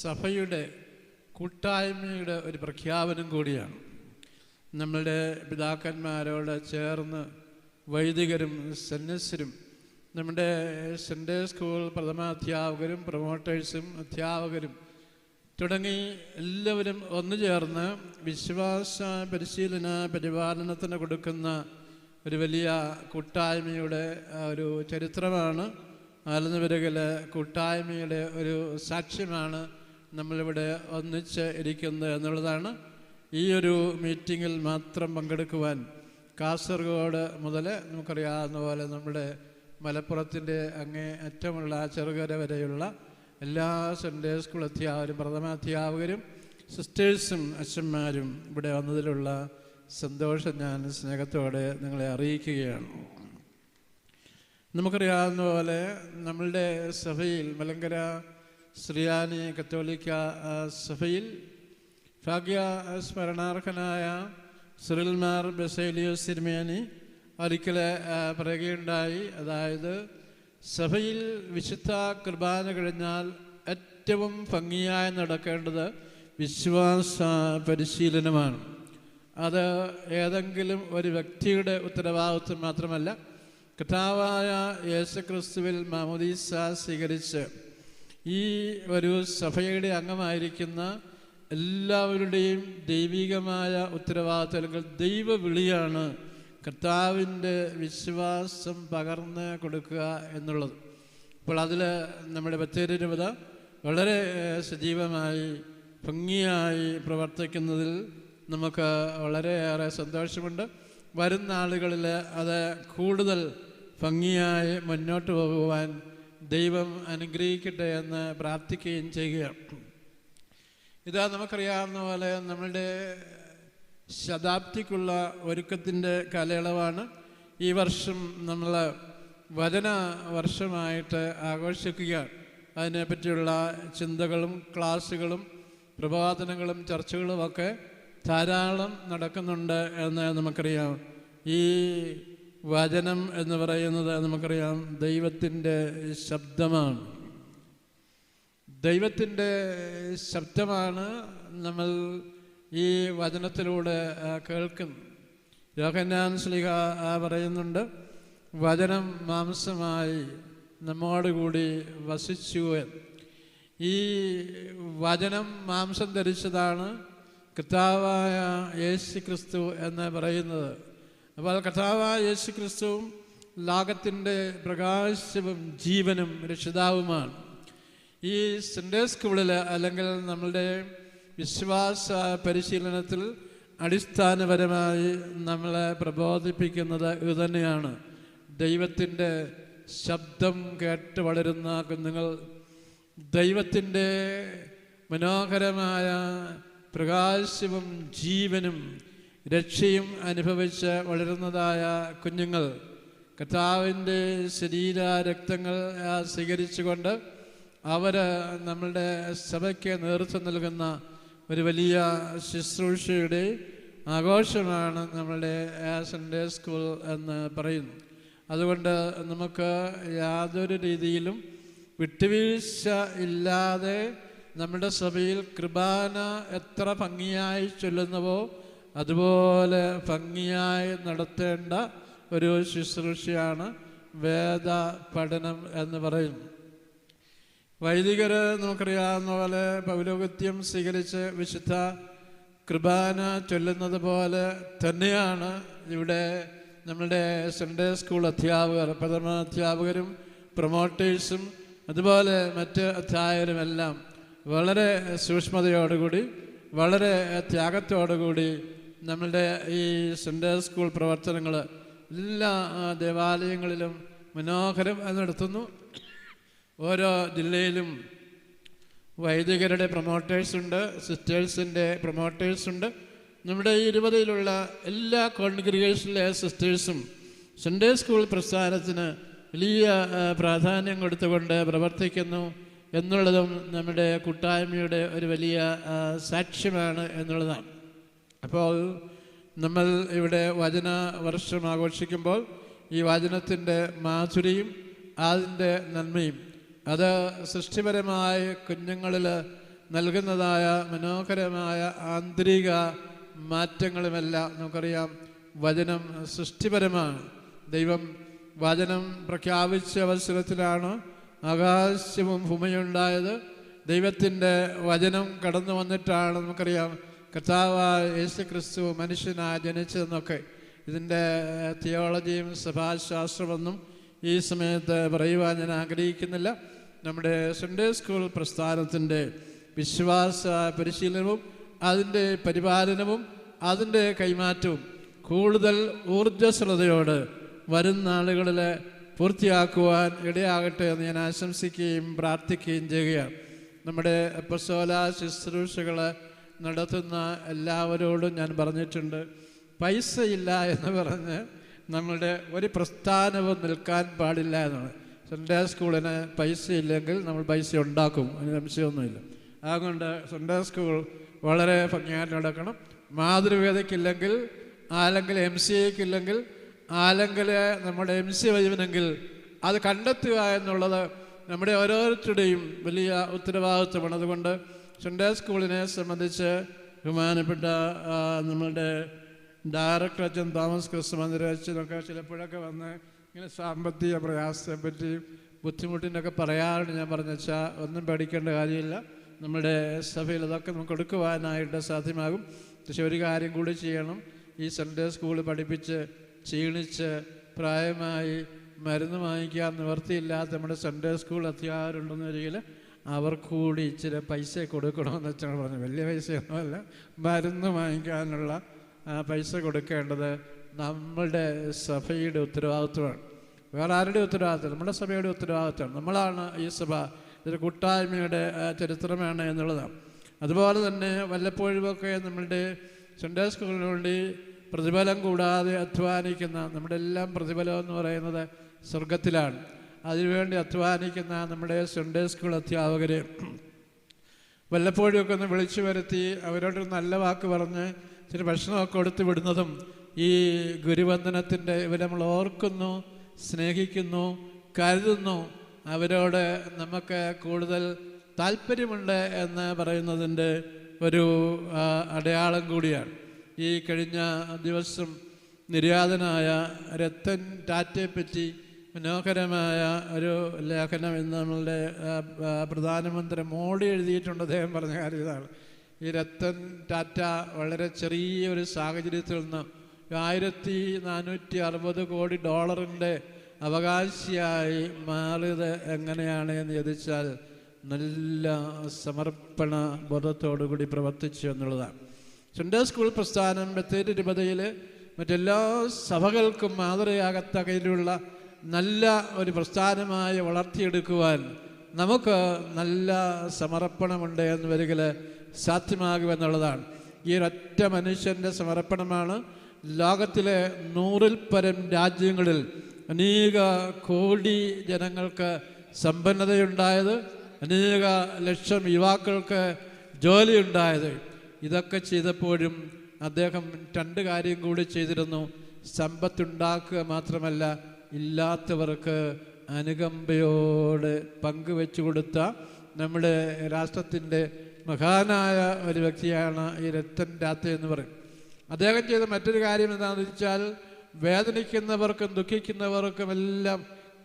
സഭയുടെ കൂട്ടായ്മയുടെ ഒരു പ്രഖ്യാപനം കൂടിയാണ്. നമ്മളുടെ പിതാക്കന്മാരോട് ചേർന്ന് വൈദികരും സന്യസ്തരും നമ്മുടെ സൺഡേ സ്കൂൾ പ്രഥമാധ്യാപകരും പ്രൊമോട്ടേഴ്സും അധ്യാപകരും തുടങ്ങി എല്ലാവരും ഒന്നു ചേർന്ന് വിശ്വാസ പരിശീലന പരിപാലനത്തിന് കൊടുക്കുന്ന ഒരു വലിയ കൂട്ടായ്മയുടെ ഒരു ചരിത്രമാണ്. ആലന്നുപുരകിൽ കൂട്ടായ്മയുടെ ഒരു സാക്ഷ്യമാണ് നമ്മളിവിടെ ഒന്നിച്ച് ഇരിക്കുന്നത് എന്നുള്ളതാണ്. ഈ ഒരു മീറ്റിങ്ങിൽ മാത്രം പങ്കെടുക്കുവാൻ കാസർഗോഡ് മുതൽ നമുക്കറിയാവുന്ന പോലെ നമ്മുടെ മലപ്പുറത്തിൻ്റെ അങ്ങേ അറ്റമുള്ള ചെറുകര വരെയുള്ള എല്ലാ സൺഡേ സ്കൂൾ അധ്യാപകരും പ്രഥമാധ്യാപകരും സിസ്റ്റേഴ്സും അച്ഛന്മാരും ഇവിടെ വന്നതിലുള്ള സന്തോഷം ഞാൻ സ്നേഹത്തോടെ നിങ്ങളെ അറിയിക്കുകയാണ്. നമുക്കറിയാവുന്ന പോലെ നമ്മളുടെ സഭയിൽ മലങ്കര ശ്രീയാനി കത്തോലിക്ക സഭയിൽ ഭാഗ്യ സ്മരണാർഹനായ സിറിൽമാർ ബസേലിയോസ് തിരുമേനി ഒരിക്കൽ പറയുകയുണ്ടായി. അതായത് സഭയിൽ വിശുദ്ധ കുർബാന കഴിഞ്ഞാൽ ഏറ്റവും ഭംഗിയായി നടക്കേണ്ടത് വിശ്വാസ പരിശീലനമാണ്. അത് ഏതെങ്കിലും ഒരു വ്യക്തിയുടെ ഉത്തരവാദിത്വം മാത്രമല്ല, കർത്താവായ യേശുക്രിസ്തുവിൽ മാമോദീസ സ്വീകരിച്ച് ഈ ഒരു സഭയുടെ അംഗമായിരിക്കുന്ന എല്ലാവരുടെയും ദൈവികമായ ഉത്തരവാദിത്വം അല്ലെങ്കിൽ ദൈവവിളിയാണ് കർത്താവിൻ്റെ വിശ്വാസം പകർന്ന് കൊടുക്കുക എന്നുള്ളത്. അപ്പോൾ അതിൽ നമ്മുടെ ബത്തേരി രൂപത വളരെ സജീവമായി ഭംഗിയായി പ്രവർത്തിക്കുന്നതിൽ നമുക്ക് വളരെയേറെ സന്തോഷമുണ്ട്. വരുന്ന നാളുകളിൽ അത് കൂടുതൽ ഭംഗിയായി മുന്നോട്ട് പോകുവാൻ ദൈവം അനുഗ്രഹിക്കട്ടെ എന്ന് പ്രാർത്ഥിക്കുകയും ചെയ്യുകയാണ്. ഇതാ നമുക്കറിയാവുന്ന പോലെ നമ്മളുടെ ശതാബ്ദിക്കുള്ള ഒരുക്കത്തിൻ്റെ കാലയളവാണ്. ഈ വർഷം നമ്മൾ വചന വർഷമായിട്ട് ആഘോഷിക്കുകയാണ്. അതിനെപ്പറ്റിയുള്ള ചിന്തകളും ക്ലാസ്സുകളും പ്രബോധനങ്ങളും ചർച്ചകളുമൊക്കെ ധാരാളം നടക്കുന്നുണ്ട് എന്ന് നമുക്കറിയാം. ഈ വചനം എന്ന് പറയുന്നത് നമുക്കറിയാം ദൈവത്തിൻ്റെ ശബ്ദമാണ്. ദൈവത്തിൻ്റെ ശബ്ദമാണ് നമ്മൾ ഈ വചനത്തിലൂടെ കേൾക്കുന്നത്. യോഹന്നാൻ ശ്ലീഹ പറയുന്നുണ്ട്, വചനം മാംസമായി നമ്മോടുകൂടി വസിച്ചു. ഈ വചനം മാംസം ധരിച്ചതാണ് കർത്താവായ യേശു ക്രിസ്തു എന്ന് പറയുന്നത്. അപ്പോൾ കർത്താവായ യേശു ക്രിസ്തുവും ലോകത്തിൻ്റെ പ്രകാശവും ജീവനും രക്ഷിതാവുമാണ്. ഈ സൺഡേ സ്കൂളിൽ അല്ലെങ്കിൽ നമ്മളുടെ വിശ്വാസ പരിശീലനത്തിൽ അടിസ്ഥാനപരമായി നമ്മളെ പ്രബോധിപ്പിക്കുന്നത് ഇതുതന്നെയാണ്. ദൈവത്തിൻ്റെ ശബ്ദം കേട്ട് വളരുന്ന കുഞ്ഞുങ്ങൾ ദൈവത്തിൻ്റെ മനോഹരമായ പ്രകാശവും ജീവനും രക്ഷയും അനുഭവിച്ച് വളരുന്നതായ കുഞ്ഞുങ്ങൾ കർത്താവിൻ്റെ ശരീര രക്തങ്ങൾ സ്വീകരിച്ചുകൊണ്ട് അവർ നമ്മളുടെ സഭയ്ക്ക് നേതൃത്വം നൽകുന്ന ഒരു വലിയ ശുശ്രൂഷയുടെ ആഘോഷമാണ് നമ്മളുടെ സൺഡേ സ്കൂൾ എന്ന് പറയുന്നു. അതുകൊണ്ട് നമുക്ക് യാതൊരു രീതിയിലും വിട്ടുവീഴ്ച ഇല്ലാതെ നമ്മുടെ സഭയിൽ കൃപാന എത്ര ഭംഗിയായി ചൊല്ലുന്നുവോ അതുപോലെ ഭംഗിയായി നടത്തേണ്ട ഒരു ശുശ്രൂഷയാണ് വേദ പഠനം എന്ന് പറയുന്നു. വൈദികർ നമുക്കറിയാവുന്ന പോലെ പൗരോഹിത്യം സ്വീകരിച്ച് വിശുദ്ധ കൃപാന ചൊല്ലുന്നത് പോലെ തന്നെയാണ് ഇവിടെ നമ്മളുടെ സൺഡേ സ്കൂൾ അധ്യാപകർ, പ്രഥമ അധ്യാപകരും പ്രൊമോട്ടേഴ്സും അതുപോലെ മറ്റ് അധ്യാപകരുമെല്ലാം വളരെ സൂക്ഷ്മതയോടുകൂടി വളരെ ത്യാഗത്തോടുകൂടി നമ്മളുടെ ഈ സൺഡേ സ്കൂൾ പ്രവർത്തനങ്ങൾ എല്ലാ ദേവാലയങ്ങളിലും മനോഹരം നടത്തുന്നു. ഓരോ ജില്ലയിലും വൈദികരുടെ പ്രൊമോട്ടേഴ്സുണ്ട്, സിസ്റ്റേഴ്സിൻ്റെ പ്രൊമോട്ടേഴ്സുണ്ട്. നമ്മുടെ ഈ രൂപതയിലുള്ള എല്ലാ കോൺഗ്രിഗേഷനിലെ സിസ്റ്റേഴ്സും സൺഡേ സ്കൂൾ പ്രസ്ഥാനത്തിന് വലിയ പ്രാധാന്യം കൊടുത്തുകൊണ്ട് പ്രവർത്തിക്കുന്നു എന്നുള്ളതും നമ്മുടെ കൂട്ടായ്മയുടെ ഒരു വലിയ സാക്ഷ്യമാണ് എന്നുള്ളതാണ്. അപ്പോൾ നമ്മൾ ഇവിടെ വചന വർഷം ആഘോഷിക്കുമ്പോൾ ഈ വചനത്തിൻ്റെ മാധുരിയും അതിൻ്റെ നന്മയും അത് സൃഷ്ടിപരമായ കുഞ്ഞുങ്ങളിൽ നൽകുന്നതായ മനോഹരമായ ആന്തരിക മാറ്റങ്ങളുമെല്ലാം നമുക്കറിയാം. വചനം സൃഷ്ടിപരമാണ്. ദൈവം വചനം പ്രഖ്യാപിച്ച അവസരത്തിലാണ് ആകാശവും ഭൂമിയുണ്ടായത്. ദൈവത്തിൻ്റെ വചനം കടന്നു വന്നിട്ടാണ് നമുക്കറിയാം കർത്താവായ യേശു ക്രിസ്തു മനുഷ്യനായി ജനിച്ചതെന്നൊക്കെ. ഇതിൻ്റെ തിയോളജിയും സഭാശാസ്ത്രമൊന്നും ഈ സമയത്ത് പറയുവാൻ ഞാൻ ആഗ്രഹിക്കുന്നില്ല. നമ്മുടെ സൺഡേ സ്കൂൾ പ്രസ്ഥാനത്തിൻ്റെ വിശ്വാസ പരിശീലനവും അതിൻ്റെ പരിപാലനവും അതിൻ്റെ കൈമാറ്റവും കൂടുതൽ ഊർജ്ജസ്വലതയോട് വരുന്ന നാളുകളിൽ പൂർത്തിയാക്കുവാൻ ഇടയാകട്ടെ എന്ന് ഞാൻ ആശംസിക്കുകയും പ്രാർത്ഥിക്കുകയും ചെയ്യുകയാണ്. നമ്മുടെ അപ്പസ്തോല ശുശ്രൂഷകൾ നടത്തുന്ന എല്ലാവരോടും ഞാൻ പറഞ്ഞിട്ടുണ്ട്, പൈസയില്ല എന്ന് പറഞ്ഞ് നമ്മളുടെ ഒരു പ്രസ്ഥാനവും നിൽക്കാൻ പാടില്ല എന്നാണ്. സൺഡേ സ്കൂളിന് പൈസ ഇല്ലെങ്കിൽ നമ്മൾ പൈസ ഉണ്ടാക്കും, അതിന് സംശയമൊന്നുമില്ല. അതുകൊണ്ട് സൺഡേ സ്കൂൾ വളരെ ഭംഗിയായിട്ട് നടക്കണം. മാതൃവേദയ്ക്കില്ലെങ്കിൽ, അല്ലെങ്കിൽ MCAക്ക് ഇല്ലെങ്കിൽ, അല്ലെങ്കിൽ നമ്മുടെ MC വൈവനെങ്കിൽ അത് കണ്ടെത്തുക എന്നുള്ളത് നമ്മുടെ ഓരോരുത്തരുടെയും വലിയ ഉത്തരവാദിത്വമാണ്. അതുകൊണ്ട് സൺഡേ സ്കൂളിനെ സംബന്ധിച്ച് ബഹുമാനപ്പെട്ട നമ്മളുടെ ഡയറക്ടർ അച്ഛൻ തോമസ് ക്രിസ്തുമന്ദിര അച്ഛനൊക്കെ ചിലപ്പോഴൊക്കെ വന്ന് ഇങ്ങനെ സാമ്പത്തിക പ്രയാസത്തെപ്പറ്റി ബുദ്ധിമുട്ടിനൊക്കെ പറയാറുണ്ട്. ഞാൻ പറഞ്ഞാൽ ഒന്നും പേടിക്കേണ്ട കാര്യമില്ല, നമ്മുടെ സഭയിൽ അതൊക്കെ നമുക്ക് കൊടുക്കുവാനായിട്ട് സാധ്യമാകും. പക്ഷെ ഒരു കാര്യം കൂടി ചെയ്യണം, ഈ സൺഡേ സ്കൂൾ പഠിപ്പിച്ച് ക്ഷീണിച്ച് പ്രായമായി മരുന്ന് വാങ്ങിക്കാൻ നിവർത്തിയില്ലാത്ത നമ്മുടെ സൺഡേ സ്കൂൾ അധ്യാപകരുണ്ടെന്ന് വരികിൽ അവർക്ക് കൂടി ഇച്ചിരി പൈസ കൊടുക്കണമെന്ന് വെച്ചാൽ പറഞ്ഞു. വലിയ പൈസയൊന്നുമല്ല, മരുന്ന് വാങ്ങിക്കാനുള്ള പൈസ കൊടുക്കേണ്ടത് നമ്മളുടെ സഭയുടെ ഉത്തരവാദിത്വമാണ്. വേറെ ആരുടെ ഉത്തരവാദിത്വം? നമ്മുടെ സഭയുടെ ഉത്തരവാദിത്വമാണ്. നമ്മളാണ് ഈ സഭ, ഇതൊരു കൂട്ടായ്മയുടെ ചരിത്രമാണ് എന്നുള്ളതാണ്. അതുപോലെ തന്നെ വല്ലപ്പോഴുമൊക്കെ നമ്മളുടെ സൺഡേ സ്കൂളിന് വേണ്ടി പ്രതിഫലം കൂടാതെ അധ്വാനിക്കുന്ന, നമ്മുടെ എല്ലാം പ്രതിഫലം എന്ന് പറയുന്നത് സ്വർഗത്തിലാണ്. അതിനുവേണ്ടി അധ്വാനിക്കുന്ന നമ്മുടെ സൺഡേ സ്കൂൾ അധ്യാപകർ വല്ലപ്പോഴുമൊക്കെ ഒന്ന് വിളിച്ചു വരുത്തി അവരോട് നല്ല വാക്ക് പറഞ്ഞ് ഇച്ചിരി ഭക്ഷണമൊക്കെ കൊടുത്തു വിടുന്നതും ഈ ഗുരുവന്ദനത്തിൻ്റെ ഇവർ നമ്മൾ ഓർക്കുന്നു, സ്നേഹിക്കുന്നു, കരുതുന്നു, അവരോട് നമുക്ക് കൂടുതൽ താല്പര്യമുണ്ട് എന്ന് പറയുന്നതിൻ്റെ ഒരു അടയാളം കൂടിയാണ്. ഈ കഴിഞ്ഞ ദിവസം നിര്യാതനായ രത്തൻ ടാറ്റയെപ്പറ്റി മനോഹരമായ ഒരു ലേഖനം ഇന്ന് നമ്മളുടെ പ്രധാനമന്ത്രി മോഡി എഴുതിയിട്ടുണ്ട്. അദ്ദേഹം പറഞ്ഞ കാര്യം ഇതാണ്. ഈ രത്തൻ ടാറ്റ വളരെ ചെറിയൊരു സാഹചര്യത്തിൽ നിന്ന് $1460 കോടി അവകാശിയായി മാറിയത് എങ്ങനെയാണ് എന്ന് ചോദിച്ചാൽ നല്ല സമർപ്പണ ബോധത്തോടുകൂടി പ്രവർത്തിച്ചു എന്നുള്ളതാണ്. സൺഡേ സ്കൂൾ പ്രസ്ഥാനം ബത്തേരി രൂപതയിൽ മറ്റെല്ലാ സഭകൾക്കും മാതൃകയാകത്തകയിലുള്ള നല്ല ഒരു പ്രസ്ഥാനമായി വളർത്തിയെടുക്കുവാൻ നമുക്ക് നല്ല സമർപ്പണമുണ്ട് എന്ന് വരികിൽ സാധ്യമാകുമെന്നുള്ളതാണ്. ഈ ഒരൊറ്റ മനുഷ്യൻ്റെ സമർപ്പണമാണ് ലോകത്തിലെ 100-ൽ പരം രാജ്യങ്ങളിൽ അനേക കോടി ജനങ്ങൾക്ക് സമ്പന്നതയുണ്ടായത്, അനേക ലക്ഷം യുവാക്കൾക്ക് ജോലിയുണ്ടായത്. ഇതൊക്കെ ചെയ്തപ്പോഴും അദ്ദേഹം 2 കാര്യം കൂടി ചെയ്തിരുന്നു. സമ്പത്തുണ്ടാക്കുക മാത്രമല്ല, ഇല്ലാത്തവർക്ക് അനുകമ്പയോടെ പങ്കുവെച്ചു കൊടുത്ത നമ്മുടെ രാഷ്ട്രത്തിൻ്റെ മഹാനായ ഒരു വ്യക്തിയാണ് ഈ രത്തൻ ടാറ്റ എന്ന് പറയും. അദ്ദേഹം ചെയ്ത മറ്റൊരു കാര്യം എന്താണെന്ന് വെച്ചാൽ വേദനിക്കുന്നവർക്കും ദുഃഖിക്കുന്നവർക്കും എല്ലാം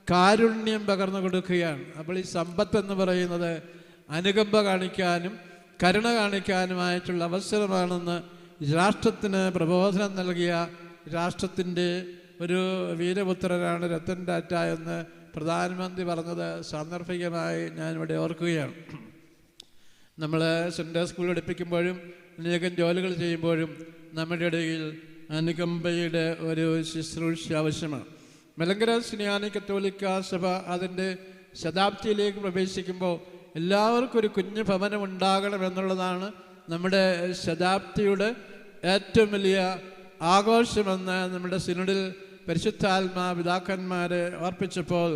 കാരുണ്യം പകർന്നു കൊടുക്കുകയാണ്. അപ്പോൾ ഈ സമ്പത്ത് എന്ന് പറയുന്നത് അനുകമ്പ കാണിക്കാനും കരുണ കാണിക്കാനുമായിട്ടുള്ള അവസരമാണെന്ന് രാഷ്ട്രത്തിന് പ്രബോധനം നൽകിയ രാഷ്ട്രത്തിൻ്റെ ഒരു വീരപുത്രനാണ് രത്തൻ ടാറ്റ എന്ന് പ്രധാനമന്ത്രി പറഞ്ഞത് സാന്ദർഭികമായി ഞാനിവിടെ ഓർക്കുകയാണ്. നമ്മൾ സൺഡേ സ്കൂൾ പഠിപ്പിക്കുമ്പോഴും അനേകം ജോലികൾ ചെയ്യുമ്പോഴും നമ്മുടെ ഇടയിൽ അനുകമ്പയുടെ ഒരു ശുശ്രൂഷ ആവശ്യമാണ്. മലങ്കര സുറിയാനി കത്തോലിക്ക സഭ അതിൻ്റെ ശതാബ്ദിയിലേക്ക് പ്രവേശിക്കുമ്പോൾ എല്ലാവർക്കും ഒരു കുഞ്ഞു ഭവനം ഉണ്ടാകണമെന്നുള്ളതാണ് നമ്മുടെ ശതാബ്ദിയുടെ ഏറ്റവും വലിയ ആഘോഷമെന്ന് നമ്മുടെ സിനഡിൽ പരിശുദ്ധാത്മാ പിതാക്കന്മാരെ ഓർപ്പിച്ചപ്പോൾ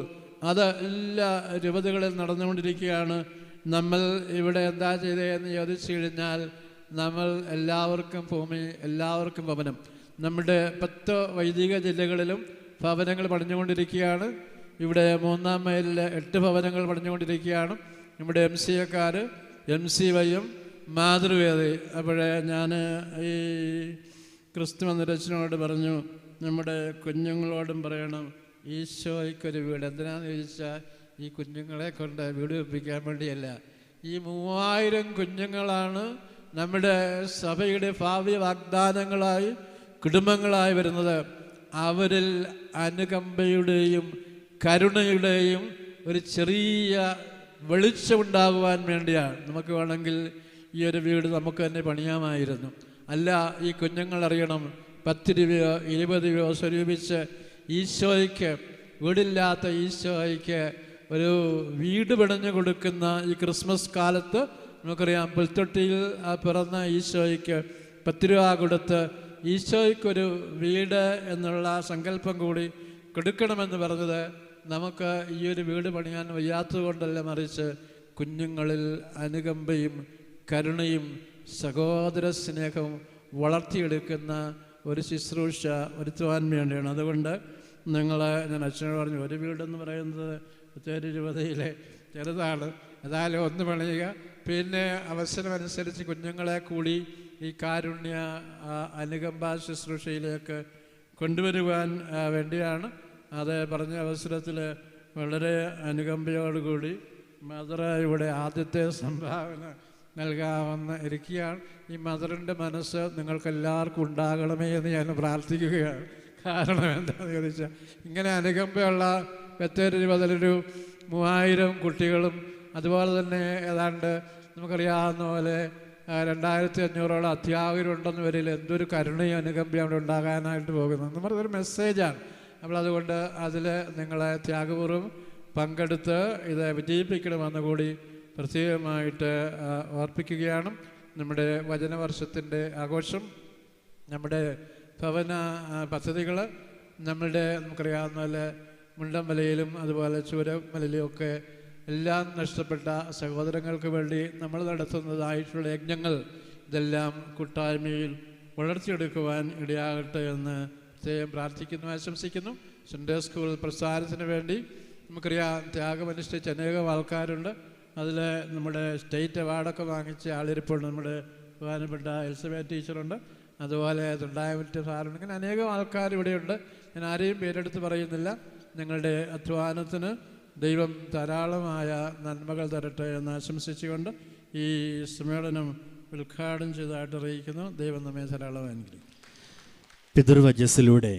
അത് എല്ലാ രൂപതകളിൽ നടന്നുകൊണ്ടിരിക്കുകയാണ്. നമ്മൾ ഇവിടെ എന്താ ചെയ്തതെന്ന് ചോദിച്ചു കഴിഞ്ഞാൽ നമ്മൾ എല്ലാവർക്കും ഭൂമി, എല്ലാവർക്കും ഭവനം. നമ്മുടെ 10 വൈദിക ജില്ലകളിലും ഭവനങ്ങൾ പണിഞ്ഞുകൊണ്ടിരിക്കുകയാണ്. ഇവിടെ 3-ാം മൈലിൽ 8 ഭവനങ്ങൾ പണിഞ്ഞുകൊണ്ടിരിക്കുകയാണ്. നമ്മുടെ MCAക്കാർ, MCYയും മാതൃവേദി. അപ്പോഴേ ഞാൻ ഈ ക്രിസ്തുമന്ദിരച്ചനോട് പറഞ്ഞു, നമ്മുടെ കുഞ്ഞുങ്ങളോടും പറയണം ഈശോയ്ക്കൊരു വീട്. എന്തിനാന്ന് ചോദിച്ചാൽ ഈ കുഞ്ഞുങ്ങളെ കൊണ്ട് വീട് വെപ്പിക്കാൻ വേണ്ടിയല്ല. ഈ 3000 കുഞ്ഞുങ്ങളാണ് നമ്മുടെ സഭയുടെ ഭാവി വാഗ്ദാനങ്ങളായി കുടുംബങ്ങളായി വരുന്നത്. അവരിൽ അനുകമ്പയുടെയും കരുണയുടെയും ഒരു ചെറിയ വെളിച്ചമുണ്ടാകുവാൻ വേണ്ടിയാണ്. നമുക്ക് വേണമെങ്കിൽ ഈ ഒരു വീട് നമുക്ക് തന്നെ പണിയാമായിരുന്നു. അല്ല, ഈ കുഞ്ഞുങ്ങൾ അറിയണം, 10 രൂപയോ 20 രൂപയോ സ്വരൂപിച്ച് ഈശോയ്ക്ക്, വീടില്ലാത്ത ഈശോയ്ക്ക് ഒരു വീട് പണിഞ്ഞു കൊടുക്കുന്ന ഈ ക്രിസ്മസ് കാലത്ത് നമുക്കറിയാം, പുൽത്തൊട്ടിയിൽ പിറന്ന ഈശോയ്ക്ക് 10 രൂപ കൊടുത്ത് ഈശോയ്ക്കൊരു വീട് എന്നുള്ള സങ്കല്പം കൂടി കൊടുക്കണമെന്ന് പറഞ്ഞത് നമുക്ക് ഈ ഒരു വീട് പണിയാൻ വയ്യാത്തത് കൊണ്ടല്ല, മറിച്ച് കുഞ്ഞുങ്ങളിൽ അനുകമ്പയും കരുണയും സഹോദര സ്നേഹവും വളർത്തിയെടുക്കുന്ന ഒരു ശുശ്രൂഷ വരുത്തുവാൻ വേണ്ടിയാണ്. അതുകൊണ്ട് ഞാൻ അച്ഛനോട് പറഞ്ഞു, ഒരു വീടെന്ന് പറയുന്നത് ബത്തേരി രൂപതയിലെ ചെറുതാണ്, ഏതായാലും ഒന്ന് പണിയുക, പിന്നെ അവസരമനുസരിച്ച് കുഞ്ഞുങ്ങളെ കൂടി ഈ കാരുണ്യ അനുകമ്പ ശുശ്രൂഷയിലേക്ക് കൊണ്ടുവരുവാൻ വേണ്ടിയാണ്. അത് പറഞ്ഞ അവസരത്തിൽ വളരെ അനുകമ്പയോടുകൂടി മദർ ഇവിടെ ആദ്യത്തെ സംഭാവന നൽകാമെന്ന് ഇരിക്കുകയാണ്. ഈ മദറിൻ്റെ മനസ്സ് നിങ്ങൾക്കെല്ലാവർക്കും ഉണ്ടാകണമേ എന്ന് ഞാൻ പ്രാർത്ഥിക്കുകയാണ്. കാരണം എന്താണെന്ന് ചോദിച്ചാൽ, ഇങ്ങനെ അനുകമ്പയുള്ള ബത്തേരി മുതലൊരു 3000 കുട്ടികളും അതുപോലെ തന്നെ ഏതാണ്ട് നമുക്കറിയാവുന്ന പോലെ 2500ഓളം അധ്യാപകരുണ്ടെന്ന് വരില്ല. എന്തൊരു കരുണയും അനുകമ്പയും അവിടെ ഉണ്ടാകാനായിട്ട് പോകുന്നത് നമ്മളൊരു മെസ്സേജാണ്. അപ്പോൾ അതുകൊണ്ട് അതിൽ നിങ്ങളെ ത്യാഗപൂർവ്വം പങ്കെടുത്ത് ഇത് വിജയിപ്പിക്കണമെന്ന് കൂടി പ്രത്യേകമായിട്ട് ഓർപ്പിക്കുകയാണ്. നമ്മുടെ വചനവർഷത്തിൻ്റെ ആഘോഷം, നമ്മുടെ ഭവന പദ്ധതികൾ, നമ്മളുടെ നമുക്കറിയാവുന്ന പോലെ മുണ്ടമലയിലും അതുപോലെ ചൂരമലയിലും ഒക്കെ എല്ലാം നഷ്ടപ്പെട്ട സഹോദരങ്ങൾക്ക് വേണ്ടി നമ്മൾ നടത്തുന്നതായിട്ടുള്ള യജ്ഞങ്ങൾ ഇതെല്ലാം കൂട്ടായ്മയിൽ വളർത്തിയെടുക്കുവാൻ ഇടയാകട്ടെ എന്ന് പ്രത്യേകം പ്രാർത്ഥിക്കുന്നു, ആശംസിക്കുന്നു. സൺഡേ സ്കൂൾ പ്രസ്ഥാനത്തിന് വേണ്ടി നമുക്കറിയാം ത്യാഗമനുഷ്ഠിച്ച അനേകം ആൾക്കാരുണ്ട്. അതിൽ നമ്മുടെ സ്റ്റേറ്റ് അവാർഡൊക്കെ വാങ്ങിച്ച ആളിരിപ്പുണ്ട്. നമ്മുടെ ബഹുമാനപ്പെട്ട എൽസബeth ടീച്ചറുണ്ട്, അതുപോലെ തൊണ്ടായമറ്റ് സാറുണ്ട്. ഇങ്ങനെ അനേകം ആൾക്കാർ ഇവിടെയുണ്ട്. ഞാൻ ആരെയും പേരെടുത്ത് പറയുന്നില്ല. നിങ്ങളുടെ അധ്വാനത്തിന് ദൈവം ധാരാളമായ നന്മകൾ തരട്ടെ എന്ന് ആശംസിച്ചുകൊണ്ട് ഈ സമ്മേളനം ഉദ്ഘാടനം ചെയ്തതായിട്ട് അറിയിക്കുന്നു. ദൈവം നമ്മെ ധാരാളം അനുഗ്രഹിക്കും. പിതൃവചസ്സിലൂടെ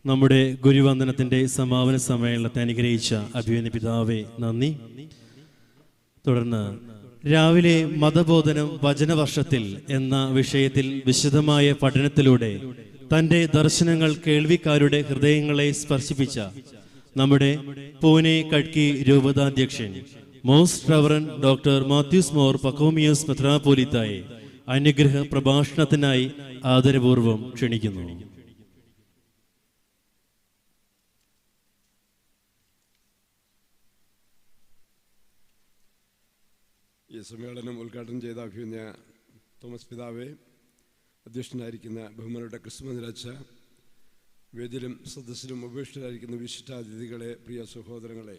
നമ്മുടെ ഗുരുവന്ദനത്തിൻ്റെ സമാപന സമ്മേളനത്തെ അനുഗ്രഹിച്ച അഭിമന്യ പിതാവേ നന്ദി. തുടർന്ന് രാവിലെ മതബോധനം വചനവർഷത്തിൽ എന്ന വിഷയത്തിൽ വിശദമായ പഠനത്തിലൂടെ തൻ്റെ ദർശനങ്ങൾ കേൾവിക്കാരുടെ ഹൃദയങ്ങളെ സ്പർശിപ്പിച്ച നമ്മുടെ പൂനെ കട്കി രൂപതാധ്യക്ഷൻ most reverend doctor Mathews Mor Pachomios മെത്രാപ്പോലീത്തായെ അനുഗ്രഹ പ്രഭാഷണത്തിനായി ആദരപൂർവ്വം ക്ഷണിക്കുന്നു. ഈ സമ്മേളനം ഉദ്ഘാടനം ചെയ്ത അഭിമന്യ തോമസ് പിതാവെ, അധ്യക്ഷനായിരിക്കുന്ന ബഹുമാനപ്പെട്ട ക്രിസ്തുമനിലച്ച, വേദിയിലും സദസ്സിലും ഉപേക്ഷിതരായിരിക്കുന്ന വിശിഷ്ടാതിഥികളെ, പ്രിയ സഹോദരങ്ങളെ,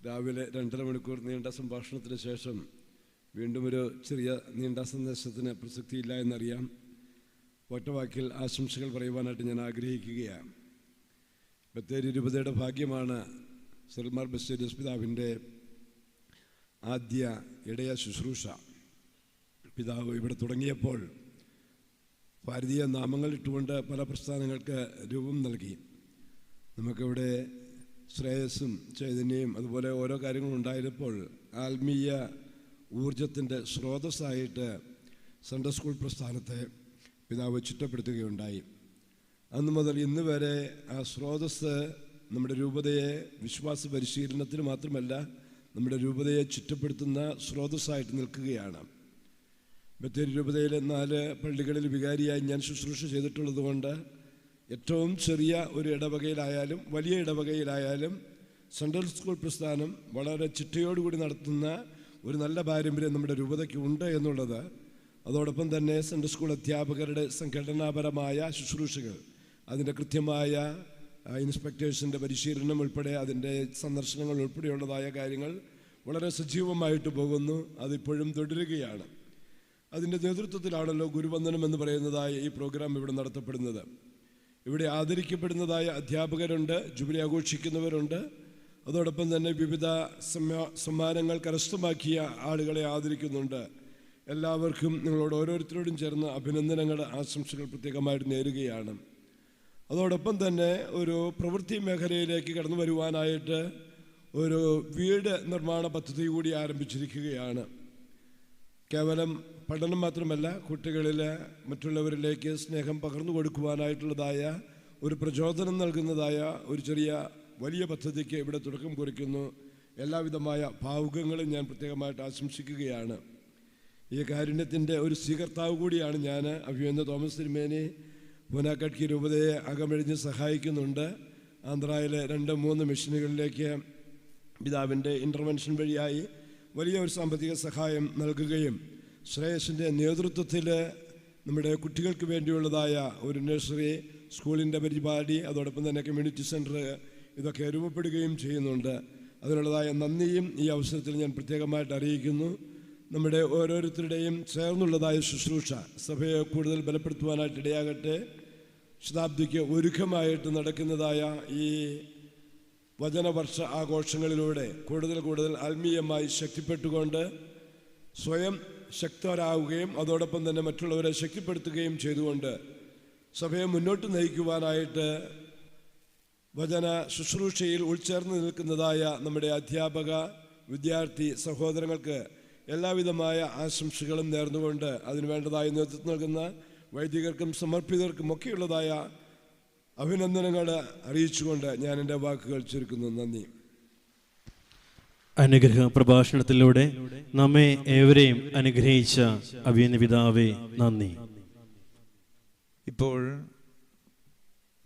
രാവിലെ 2.5 മണിക്കൂർ നീണ്ട സംഭാഷണത്തിന് ശേഷം വീണ്ടും ഒരു ചെറിയ നീണ്ട സന്ദേശത്തിന് പ്രസക്തിയില്ല എന്നറിയാം. ഒറ്റവാക്കിൽ ആശംസകൾ പറയുവാനായിട്ട് ഞാൻ ആഗ്രഹിക്കുകയാണ്. ബത്തേരി രൂപതയുടെ ഭാഗ്യമാണ് സെൽമാർ ബസ്റ്റേരിയസ് പിതാവിൻ്റെ ആദ്യ ഇടയ ശുശ്രൂഷ. പിതാവ് ഇവിടെ തുടങ്ങിയപ്പോൾ ഭാരതീയ നാമങ്ങൾ ഇട്ടുകൊണ്ട് പല പ്രസ്ഥാനങ്ങൾക്ക് രൂപം നൽകി. നമുക്കിവിടെ ശ്രേയസ്സും ചൈതന്യവും അതുപോലെ ഓരോ കാര്യങ്ങളും ഉണ്ടായിരുന്നപ്പോൾ ആത്മീയ ഊർജത്തിൻ്റെ സ്രോതസ്സായിട്ട് സൺഡേ സ്കൂൾ പ്രസ്ഥാനത്തെ പിതാവ് ചിട്ടപ്പെടുത്തുകയുണ്ടായി. അന്ന് മുതൽ ഇന്ന് വരെ ആ സ്രോതസ് നമ്മുടെ രൂപതയെ വിശ്വാസ പരിശീലനത്തിന് മാത്രമല്ല നമ്മുടെ രൂപതയെ ചുറ്റപ്പെടുത്തുന്ന സ്രോതസ്സായിട്ട് നിൽക്കുകയാണ്. ബത്തേരി രൂപതയിലെ 4 പള്ളികളിൽ വികാരിയായി ഞാൻ ശുശ്രൂഷ ചെയ്തിട്ടുള്ളത് കൊണ്ട് ഏറ്റവും ചെറിയ ഒരു ഇടവകയിലായാലും വലിയ ഇടവകയിലായാലും സൺഡേ സ്കൂൾ പ്രസ്ഥാനം വളരെ ചിട്ടയോടുകൂടി നടത്തുന്ന ഒരു നല്ല പാരമ്പര്യം നമ്മുടെ രൂപതയ്ക്ക് ഉണ്ട് എന്നുള്ളത്, അതോടൊപ്പം തന്നെ സൺഡേ സ്കൂൾ അധ്യാപകരുടെ സംഘടനാപരമായ ശുശ്രൂഷകൾ, അതിൻ്റെ കൃത്യമായ ഇൻസ്പെക്ടേഴ്സിൻ്റെ പരിശീലനം ഉൾപ്പെടെ അതിൻ്റെ സന്ദർശനങ്ങൾ ഉൾപ്പെടെയുള്ളതായ കാര്യങ്ങൾ വളരെ സജീവമായിട്ട് പോകുന്നു. അതിപ്പോഴും തുടരുകയാണ്. അതിൻ്റെ നേതൃത്വത്തിലാണല്ലോ ഗുരുവന്ദനം എന്ന് പറയുന്നതായ ഈ പ്രോഗ്രാം ഇവിടെ നടത്തപ്പെടുന്നത്. ഇവിടെ ആദരിക്കപ്പെടുന്നതായ അധ്യാപകരുണ്ട്, ജൂബിലി ആഘോഷിക്കുന്നവരുണ്ട്, അതോടൊപ്പം തന്നെ വിവിധ സമ്മാനങ്ങൾ കരസ്ഥമാക്കിയ ആളുകളെ ആദരിക്കുന്നുണ്ട്. എല്ലാവർക്കും നിങ്ങളോട് ഓരോരുത്തരോടും ചേർന്ന് അഭിനന്ദനങ്ങൾ, ആശംസകൾ പ്രത്യേകമായിട്ട് നേരുകയാണ്. അതോടൊപ്പം തന്നെ ഒരു പ്രവൃത്തി മേഖലയിലേക്ക് കടന്നു വരുവാനായിട്ട് ഒരു വീട് നിർമ്മാണ പദ്ധതി കൂടി ആരംഭിച്ചിരിക്കുകയാണ്. കേവലം പഠനം മാത്രമല്ല, കുട്ടികളിൽ മറ്റുള്ളവരിലേക്ക് സ്നേഹം പകർന്നു കൊടുക്കുവാനായിട്ടുള്ളതായ ഒരു പ്രചോദനം നൽകുന്നതായ ഒരു ചെറിയ വലിയ പദ്ധതിക്ക് ഇവിടെ തുടക്കം കുറിക്കുന്നു. എല്ലാവിധമായ ഭാവുകങ്ങളും ഞാൻ പ്രത്യേകമായിട്ട് ആശംസിക്കുകയാണ്. ഈ കാരുണ്യത്തിൻ്റെ ഒരു സ്വീകർത്താവ് കൂടിയാണ് ഞാൻ. അഭിമന്യ തോമസ് തിരുമേനി പൂനാക്കട്കി രൂപതയെ അകമഴിഞ്ഞ് സഹായിക്കുന്നുണ്ട്. ആന്ധ്രയിലെ 2-3 മിഷനുകളിലേക്ക് പിതാവിൻ്റെ ഇൻ്റർവെൻഷൻ വഴിയായി വലിയ ഒരു സാമ്പത്തിക സഹായം നൽകുകയും ശ്രേയസിൻ്റെ നേതൃത്വത്തിൽ നമ്മുടെ കുട്ടികൾക്ക് വേണ്ടിയുള്ളതായ ഒരു നഴ്സറി സ്കൂളിൻ്റെ പരിപാടി, അതോടൊപ്പം തന്നെ കമ്മ്യൂണിറ്റി സെൻറ്റർ, ഇതൊക്കെ രൂപപ്പെടുകയും ചെയ്യുന്നുണ്ട്. അതിനുള്ളതായ നന്ദിയും ഈ അവസരത്തിൽ ഞാൻ പ്രത്യേകമായിട്ട് അറിയിക്കുന്നു. നമ്മുടെ ഓരോരുത്തരുടെയും ചേർന്നുള്ളതായ ശുശ്രൂഷ സഭയെ കൂടുതൽ ബലപ്പെടുത്തുവാനായിട്ട് ഇടയാകട്ടെ. ശതാബ്ദിക്ക് ഒരുക്കമായിട്ട് നടക്കുന്നതായ ഈ വചനവർഷ ആഘോഷങ്ങളിലൂടെ കൂടുതൽ കൂടുതൽ ആത്മീയമായി ശക്തിപ്പെട്ടുകൊണ്ട് സ്വയം ശക്തരാകുകയും അതോടൊപ്പം തന്നെ മറ്റുള്ളവരെ ശക്തിപ്പെടുത്തുകയും ചെയ്തുകൊണ്ട് സഭയെ മുന്നോട്ട് നയിക്കുവാനായിട്ട് വചന ശുശ്രൂഷയിൽ ഉൾച്ചേർന്ന് നിൽക്കുന്നതായ നമ്മുടെ അധ്യാപക വിദ്യാർത്ഥി സഹോദരങ്ങൾക്ക് എല്ലാവിധമായ ആശംസകളും നേർന്നുകൊണ്ട് അതിനുവേണ്ടതായ നേതൃത്വം നൽകുന്ന വൈദികർക്കും സമർപ്പിതർക്കും ഒക്കെയുള്ളതായ അഭിനന്ദനങ്ങൾ അറിയിച്ചുകൊണ്ട് ഞാൻ എൻ്റെ വാക്കുകൾ ചുരുക്കുന്നു. നന്ദി. അനുഗ്രഹ പ്രഭാഷണത്തിലൂടെ നമ്മെ ഏവരെയും അനുഗ്രഹിച്ച അഭിനന്ദ പിതാവേ നന്ദി. ഇപ്പോൾ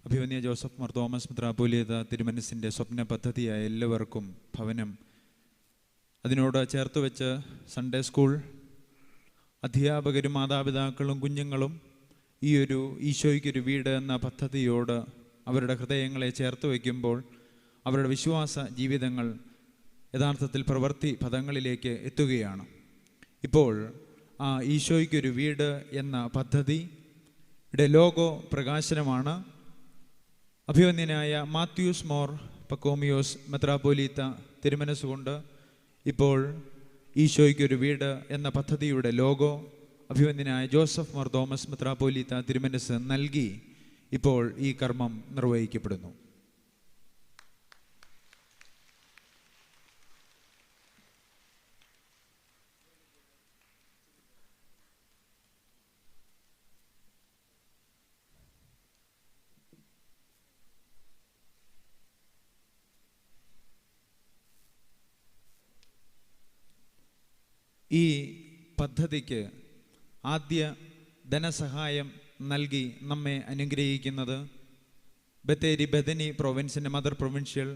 അഭിമന്യ ജോസഫ് മാർ തോമസ് മെത്രാപ്പോലീത്ത തിരുമനസിൻ്റെ സ്വപ്ന പദ്ധതിയായ എല്ലാവർക്കും ഭവനം, അതിനോട് ചേർത്ത് വെച്ച് സൺഡേ സ്കൂൾ അധ്യാപകരും മാതാപിതാക്കളും കുഞ്ഞുങ്ങളും ഈ ഒരു ഈശോയ്ക്കൊരു വീട് എന്ന പദ്ധതിയോട് അവരുടെ ഹൃദയങ്ങളെ ചേർത്ത് വയ്ക്കുമ്പോൾ അവരുടെ വിശ്വാസ ജീവിതങ്ങൾ യഥാർത്ഥത്തിൽ പ്രവൃത്തി പദങ്ങളിലേക്ക് എത്തുകയാണ്. ഇപ്പോൾ ആ ഈശോയ്ക്കൊരു വീട് എന്ന പദ്ധതിയുടെ ലോഗോ പ്രകാശനമാണ് അഭിവന്യനായ മാത്യൂസ് മോർ പക്കോമിയോസ് മെത്രാപ്പോലീത്ത തിരുമനസ്സുകൊണ്ട് ഇപ്പോൾ ഈശോയ്ക്കൊരു വീട് എന്ന പദ്ധതിയുടെ ലോഗോ അഭിവന്യനായ ജോസഫ് മോർ തോമസ് മെത്രാപ്പോലീത്ത തിരുമനസ് നൽകി ഇപ്പോൾ ഈ കർമ്മം നിർവഹിക്കപ്പെടുന്നു. ഈ പദ്ധതിക്ക് ആദ്യ ധനസഹായം നൽകി നമ്മെ അനുഗ്രഹിക്കുന്നത് Bathery Bethany പ്രൊവിൻസിൻ്റെ mother provincial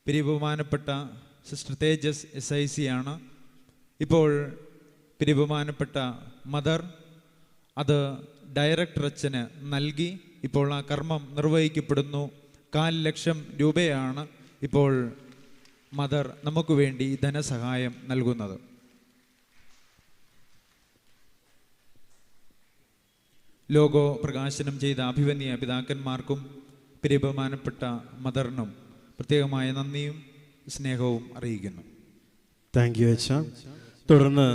പിരിബഹുമാനപ്പെട്ട sister തേജസ് SIC ആണ്. ഇപ്പോൾ പിരിബഹുമാനപ്പെട്ട മദർ അത് ഡയറക്ടർ അച്ഛന് നൽകി ഇപ്പോൾ ആ കർമ്മം നിർവഹിക്കപ്പെടുന്നു. 4,00,000 രൂപയാണ് ഇപ്പോൾ മദർ നമുക്ക് വേണ്ടി ധനസഹായം നൽകുന്നത്. ലോഗോ പ്രകാശനം ചെയ്ത അഭിവന്യ പിതാക്കന്മാർക്കും പ്രിയബഹുമാനപ്പെട്ട മദറിനും പ്രത്യേകമായ നന്ദിയും സ്നേഹവും അറിയിക്കുന്നു. താങ്ക് യു അച്ഛ. തുടർന്ന്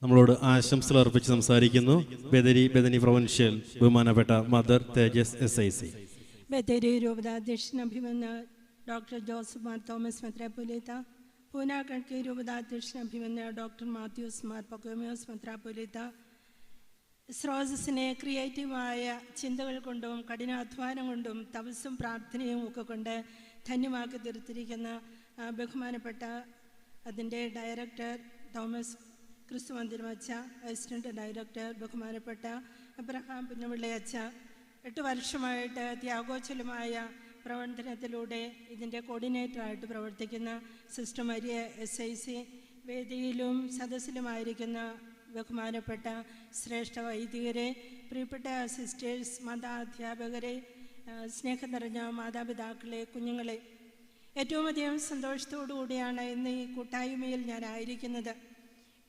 നമ്മളോട് ആശംസകൾ അർപ്പിച്ച് സംസാരിക്കുന്നു ബദനി പ്രൊവിൻഷ്യൽ ബഹുമാനപ്പെട്ട മദർ തേജസ് SIC. ബത്തേരി രൂപതാധ്യക്ഷൻ അഭിമന്യ ഡോക്ടർ ജോസഫ് മാർ തോമസ് മെത്രാപ്പൊലീത്ത, പൂനാക്കൾക്ക് രൂപതാധ്യക്ഷൻ അഭിമന്യ ഡോക്ടർ മാത്യൂസ് മാർ പക്കോമിയോസ് മെത്രാപ്പൊലീത്ത, സ്രോതസ്സിനെ ക്രിയേറ്റീവായ ചിന്തകൾ കൊണ്ടും കഠിനാധ്വാനം കൊണ്ടും തപസ്സും പ്രാർത്ഥനയും ഒക്കെ കൊണ്ട് ധന്യമാക്കി തീർത്തിരിക്കുന്ന ബഹുമാനപ്പെട്ട അതിൻ്റെ ഡയറക്ടർ തോമസ് ക്രിസ്തുമന്ദിരം അച്ഛ, അസിസ്റ്റന്റ് ഡയറക്ടർ ബഹുമാനപ്പെട്ട അബ്രഹാം പിന്നവിള്ളി അച്ഛ, 8 വർഷമായിട്ട് ത്യാഗോജ്വലമായ പ്രവർത്തനത്തിലൂടെ ഇതിൻ്റെ കോർഡിനേറ്ററായിട്ട് പ്രവർത്തിക്കുന്ന സിസ്റ്റർ മരിയ SIC, വേദിയിലും സദസ്സിലുമായിരിക്കുന്ന ബഹുമാനപ്പെട്ട ശ്രേഷ്ഠ വൈദികരെ, പ്രിയപ്പെട്ട സിസ്റ്റേഴ്സ്, മതാധ്യാപകരെ, സ്നേഹം നിറഞ്ഞ മാതാപിതാക്കളെ, കുഞ്ഞുങ്ങളെ, ഏറ്റവും അധികം സന്തോഷത്തോടു കൂടിയാണ് ഇന്ന് ഈ കൂട്ടായ്മയിൽ ഞാനായിരിക്കുന്നത്.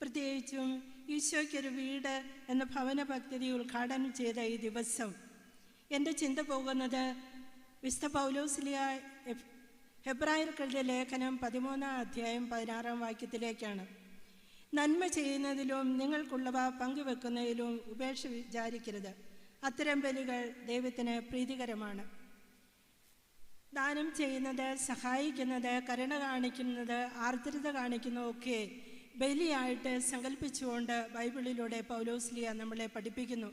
പ്രത്യേകിച്ചും ഈശോയ്ക്കൊരു വീട് എന്ന ഭവന പദ്ധതി ഉദ്ഘാടനം ചെയ്ത ഈ ദിവസം എൻ്റെ ചിന്ത പോകുന്നത് വിശുദ്ധ പൗലോസ്ലീഹ ഹെബ്രായർക്കെഴുതിയ ലേഖനം 13-ാം അധ്യായം 16-ാം വാക്യത്തിലേക്കാണ്. നന്മ ചെയ്യുന്നതിലും നിങ്ങൾക്കുള്ളവ പങ്കുവെക്കുന്നതിലും ഉപേക്ഷ വിചാരിക്കരുത്. അത്തരം ബലികൾ ദൈവത്തിന് പ്രീതികരമാണ്. ദാനം ചെയ്യുന്നത്, സഹായിക്കുന്നത്, കരുണ കാണിക്കുന്നത്, ആർദ്രത കാണിക്കുന്നതൊക്കെ ബലിയായിട്ട് സങ്കല്പിച്ചുകൊണ്ട് ബൈബിളിലൂടെ പൗലോസ്ലീഹ നമ്മളെ പഠിപ്പിക്കുന്നു.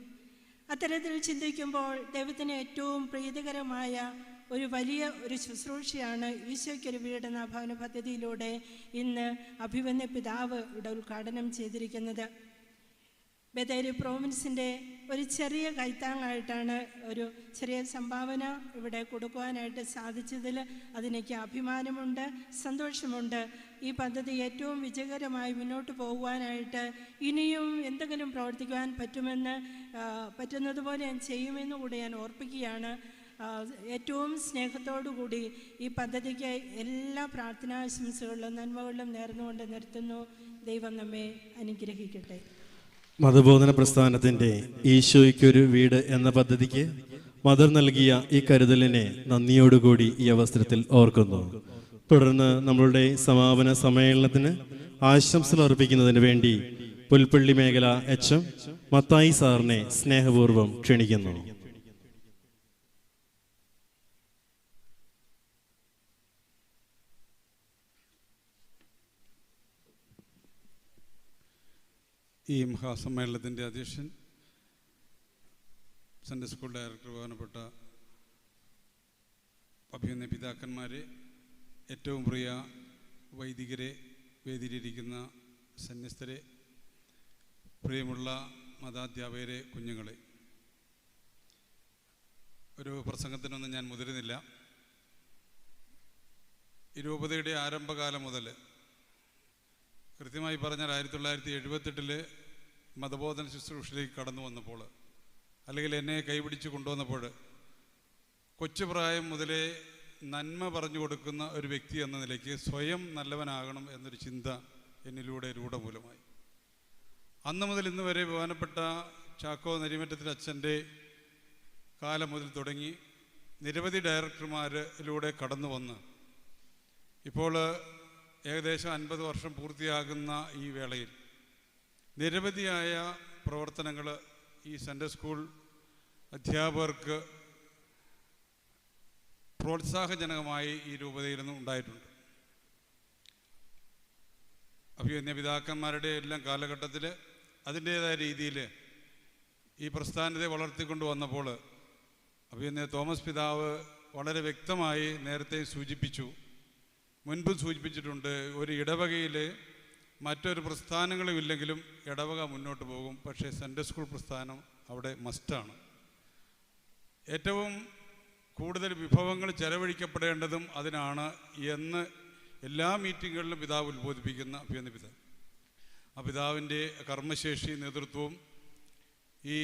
അത്തരത്തിൽ ചിന്തിക്കുമ്പോൾ ദൈവത്തിന് ഏറ്റവും പ്രീതികരമായ ഒരു വലിയ ശുശ്രൂഷയാണ് ഈശോയ്ക്കൊരു വീടെന്ന ഭവന പദ്ധതിയിലൂടെ ഇന്ന് അഭിവന്യ പിതാവ് ഇവിടെ ഉദ്ഘാടനം ചെയ്തിരിക്കുന്നത്. ബത്തേരി പ്രോവിൻസിൻ്റെ ഒരു ചെറിയ കൈത്താങ്ങായിട്ടാണ് ഒരു ചെറിയ സംഭാവന ഇവിടെ കൊടുക്കുവാനായിട്ട് സാധിച്ചതിൽ അതിനെനിക്ക് അഭിമാനമുണ്ട്, സന്തോഷമുണ്ട്. ഈ പദ്ധതി ഏറ്റവും വിജയകരമായി മുന്നോട്ട് പോകുവാനായിട്ട് ഇനിയും എന്തെങ്കിലും പ്രവർത്തിക്കുവാൻ പറ്റുന്നതുപോലെ ഞാൻ ചെയ്യുമെന്ന് കൂടെ ഞാൻ ഓർപ്പിക്കുകയാണ്. ഏറ്റവും സ്നേഹത്തോടു കൂടി ഈ പദ്ധതിക്ക് എല്ലാ പ്രാർത്ഥനാശംസകളും നന്മകളും നേർന്നുകൊണ്ട് നിർത്തുന്നു. ദൈവം നമ്മെ അനുഗ്രഹിക്കട്ടെ. മതബോധന പ്രസ്ഥാനത്തിൻ്റെ ഈശോയ്ക്കൊരു വീട് എന്ന പദ്ധതിക്ക് മദർ നൽകിയ ഈ കരുതലിനെ നന്ദിയോടുകൂടി ഈ അവസരത്തിൽ ഓർക്കുന്നു. തുടർന്ന് നമ്മളുടെ സമാപന സമ്മേളനത്തിന് ആശംസകൾ അർപ്പിക്കുന്നതിന് വേണ്ടി പുൽപ്പള്ളി മേഖല HM മത്തായി സാറിനെ സ്നേഹപൂർവ്വം ക്ഷണിക്കുന്നു. ഈ മഹാസമ്മേളനത്തിൻ്റെ അധ്യക്ഷൻ സൺഡേ സ്കൂൾ ഡയറക്ടർ ബഹുമാനപ്പെട്ട അഭിനന്ദ പിതാക്കന്മാരെ, ഏറ്റവും പ്രിയ വൈദികരെ, വേദിയിലിരിക്കുന്ന സന്യസ്തരെ, പ്രിയമുള്ള മതാധ്യാപകരെ, കുഞ്ഞുങ്ങളെ, ഒരു പ്രസംഗത്തിനൊന്നും ഞാൻ മുതിരുന്നില്ല. ഈ രൂപതയുടെ ആരംഭകാലം മുതൽ, കൃത്യമായി പറഞ്ഞാൽ 1978 മതബോധന ശുശ്രൂഷയിലേക്ക് കടന്നു വന്നപ്പോൾ, അല്ലെങ്കിൽ എന്നെ കൈപിടിച്ച് കൊണ്ടുവന്നപ്പോൾ, കൊച്ചുപ്രായം മുതലേ നന്മ പറഞ്ഞു കൊടുക്കുന്ന ഒരു വ്യക്തി എന്ന നിലയ്ക്ക് സ്വയം നല്ലവനാകണം എന്നൊരു ചിന്ത എന്നിലൂടെ രൂഢമൂലമായി. അന്ന് മുതൽ ഇന്ന് വരെ ബഹുമാനപ്പെട്ട ചാക്കോ നരിമറ്റത്തിൽ അച്ഛൻ്റെ കാലം മുതൽ തുടങ്ങി നിരവധി ഡയറക്ടർമാരിലൂടെ കടന്നു വന്ന് ഇപ്പോൾ ഏകദേശം 50 വർഷം പൂർത്തിയാകുന്ന ഈ വേളയിൽ നിരവധിയായ പ്രവർത്തനങ്ങൾ ഈ സൺഡേ സ്കൂൾ അധ്യാപകർക്ക് പ്രോത്സാഹജനകമായി ഈ രൂപതയിൽ നിന്നും ഉണ്ടായിട്ടുണ്ട്. അഭിനന്ദ പിതാക്കന്മാരുടെ എല്ലാം കാലഘട്ടത്തിൽ അതിൻ്റേതായ രീതിയിൽ ഈ പ്രസ്ഥാനത്തെ വളർത്തിക്കൊണ്ട് വന്നപ്പോൾ അഭിനന്ദ തോമസ് പിതാവ് വളരെ വ്യക്തമായി നേരത്തെ സൂചിപ്പിച്ചു, മുൻപ് സൂചിപ്പിച്ചിട്ടുണ്ട്, ഒരു ഇടവകയിൽ മറ്റൊരു പ്രസ്ഥാനങ്ങളും ഇല്ലെങ്കിലും ഇടവക മുന്നോട്ട് പോകും, പക്ഷേ സൺഡേ സ്കൂൾ പ്രസ്ഥാനം അവിടെ മസ്റ്റാണ്. ഏറ്റവും കൂടുതൽ വിഭവങ്ങൾ ചെലവഴിക്കപ്പെടേണ്ടതും അതിനാണ് എന്ന് എല്ലാ മീറ്റിങ്ങുകളിലും പിതാവ് ഉത്ബോധിപ്പിക്കുന്ന അഭിനന്ദ പിതാവ്. ആ പിതാവിൻ്റെ കർമ്മശേഷി നേതൃത്വവും ഈ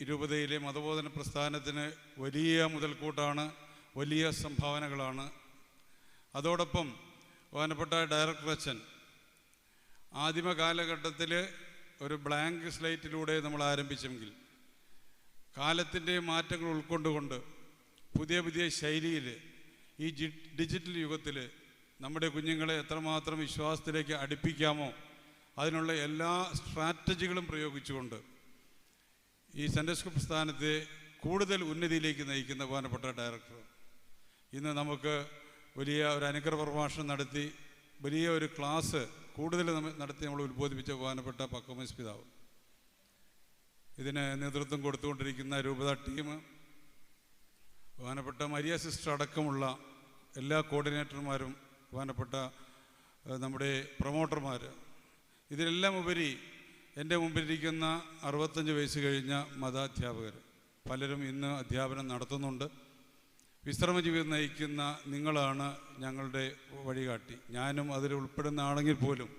രൂപതയിലെ മതബോധന പ്രസ്ഥാനത്തിന് വലിയ മുതൽക്കൂട്ടാണ്, വലിയ സംഭാവനകളാണ്. അതോടൊപ്പം ബഹുമാനപ്പെട്ട ഡയറക്ടർ അച്ഛൻ ആദിമ കാലഘട്ടത്തിൽ ഒരു ബ്ലാങ്ക് സ്ലേറ്റിലൂടെ നമ്മൾ ആരംഭിച്ചെങ്കിൽ കാലത്തിൻ്റെ മാറ്റങ്ങൾ ഉൾക്കൊണ്ടുകൊണ്ട് പുതിയ പുതിയ ശൈലിയിൽ ഈ ഡിജിറ്റൽ യുഗത്തിൽ നമ്മുടെ കുഞ്ഞുങ്ങളെ എത്രമാത്രം വിശ്വാസത്തിലേക്ക് അടുപ്പിക്കാമോ അതിനുള്ള എല്ലാ സ്ട്രാറ്റജികളും പ്രയോഗിച്ചുകൊണ്ട് ഈ സൺഡേ സ്കൂൾ പ്രസ്ഥാനത്തെ കൂടുതൽ ഉന്നതിയിലേക്ക് നയിക്കുന്ന ബഹുമാനപ്പെട്ട ഡയറക്ടർ ഇന്ന് നമുക്ക് വലിയ ഒരു അനുഗ്രഹ പ്രഭാഷണം നടത്തി വലിയ ഒരു ക്ലാസ് കൂടുതൽ നടത്തി നമ്മൾ ഉത്ബോധിപ്പിച്ച ബഹുമാനപ്പെട്ട പക്കോമസ് പിതാവ്, ഇതിന് നേതൃത്വം കൊടുത്തുകൊണ്ടിരിക്കുന്ന രൂപത ടീം, ബഹുമാനപ്പെട്ട മരിയ സിസ്റ്റർ അടക്കമുള്ള എല്ലാ കോർഡിനേറ്റർമാരും, ബഹുമാനപ്പെട്ട നമ്മുടെ പ്രൊമോട്ടർമാർ, ഇതിനെല്ലാം ഉപരി എൻ്റെ മുമ്പിലിരിക്കുന്ന 65 വയസ്സ് കഴിഞ്ഞ മതാധ്യാപകർ, പലരും ഇന്ന് അധ്യാപനം നടത്തുന്നുണ്ട്. വിശ്രമ ജീവിതം നയിക്കുന്ന നിങ്ങളാണ് ഞങ്ങളുടെ വഴികാട്ടി. ഞാനും അതിൽ ഉൾപ്പെടുന്ന ആണെങ്കിൽ പോലും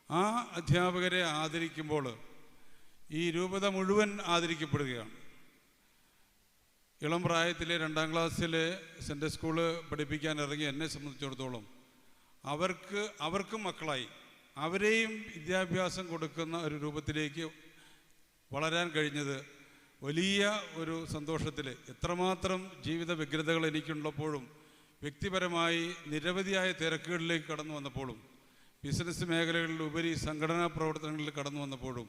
ആ അധ്യാപകരെ ആദരിക്കുമ്പോൾ ഈ രൂപത മുഴുവൻ ആദരിക്കപ്പെടുകയാണ്. ഇളം പ്രായത്തിലെ 2ാം ക്ലാസ്സിൽ സൺഡേ സ്കൂള് പഠിപ്പിക്കാൻ ഇറങ്ങി എന്നെ സംബന്ധിച്ചിടത്തോളം അവർക്കും മക്കളായി അവരെയും വിദ്യാഭ്യാസം കൊടുക്കുന്ന ഒരു രൂപത്തിലേക്ക് വളരാൻ കഴിഞ്ഞത് വലിയ ഒരു സന്തോഷത്തിൽ, എത്രമാത്രം ജീവിത വ്യഗ്രതകൾ എനിക്കുള്ളപ്പോഴും വ്യക്തിപരമായി നിരവധിയായ തിരക്കുകളിലേക്ക് കടന്നു വന്നപ്പോഴും ബിസിനസ് മേഖലകളിൽ ഉപരി സംഘടനാ പ്രവർത്തനങ്ങളിൽ കടന്നു വന്നപ്പോഴും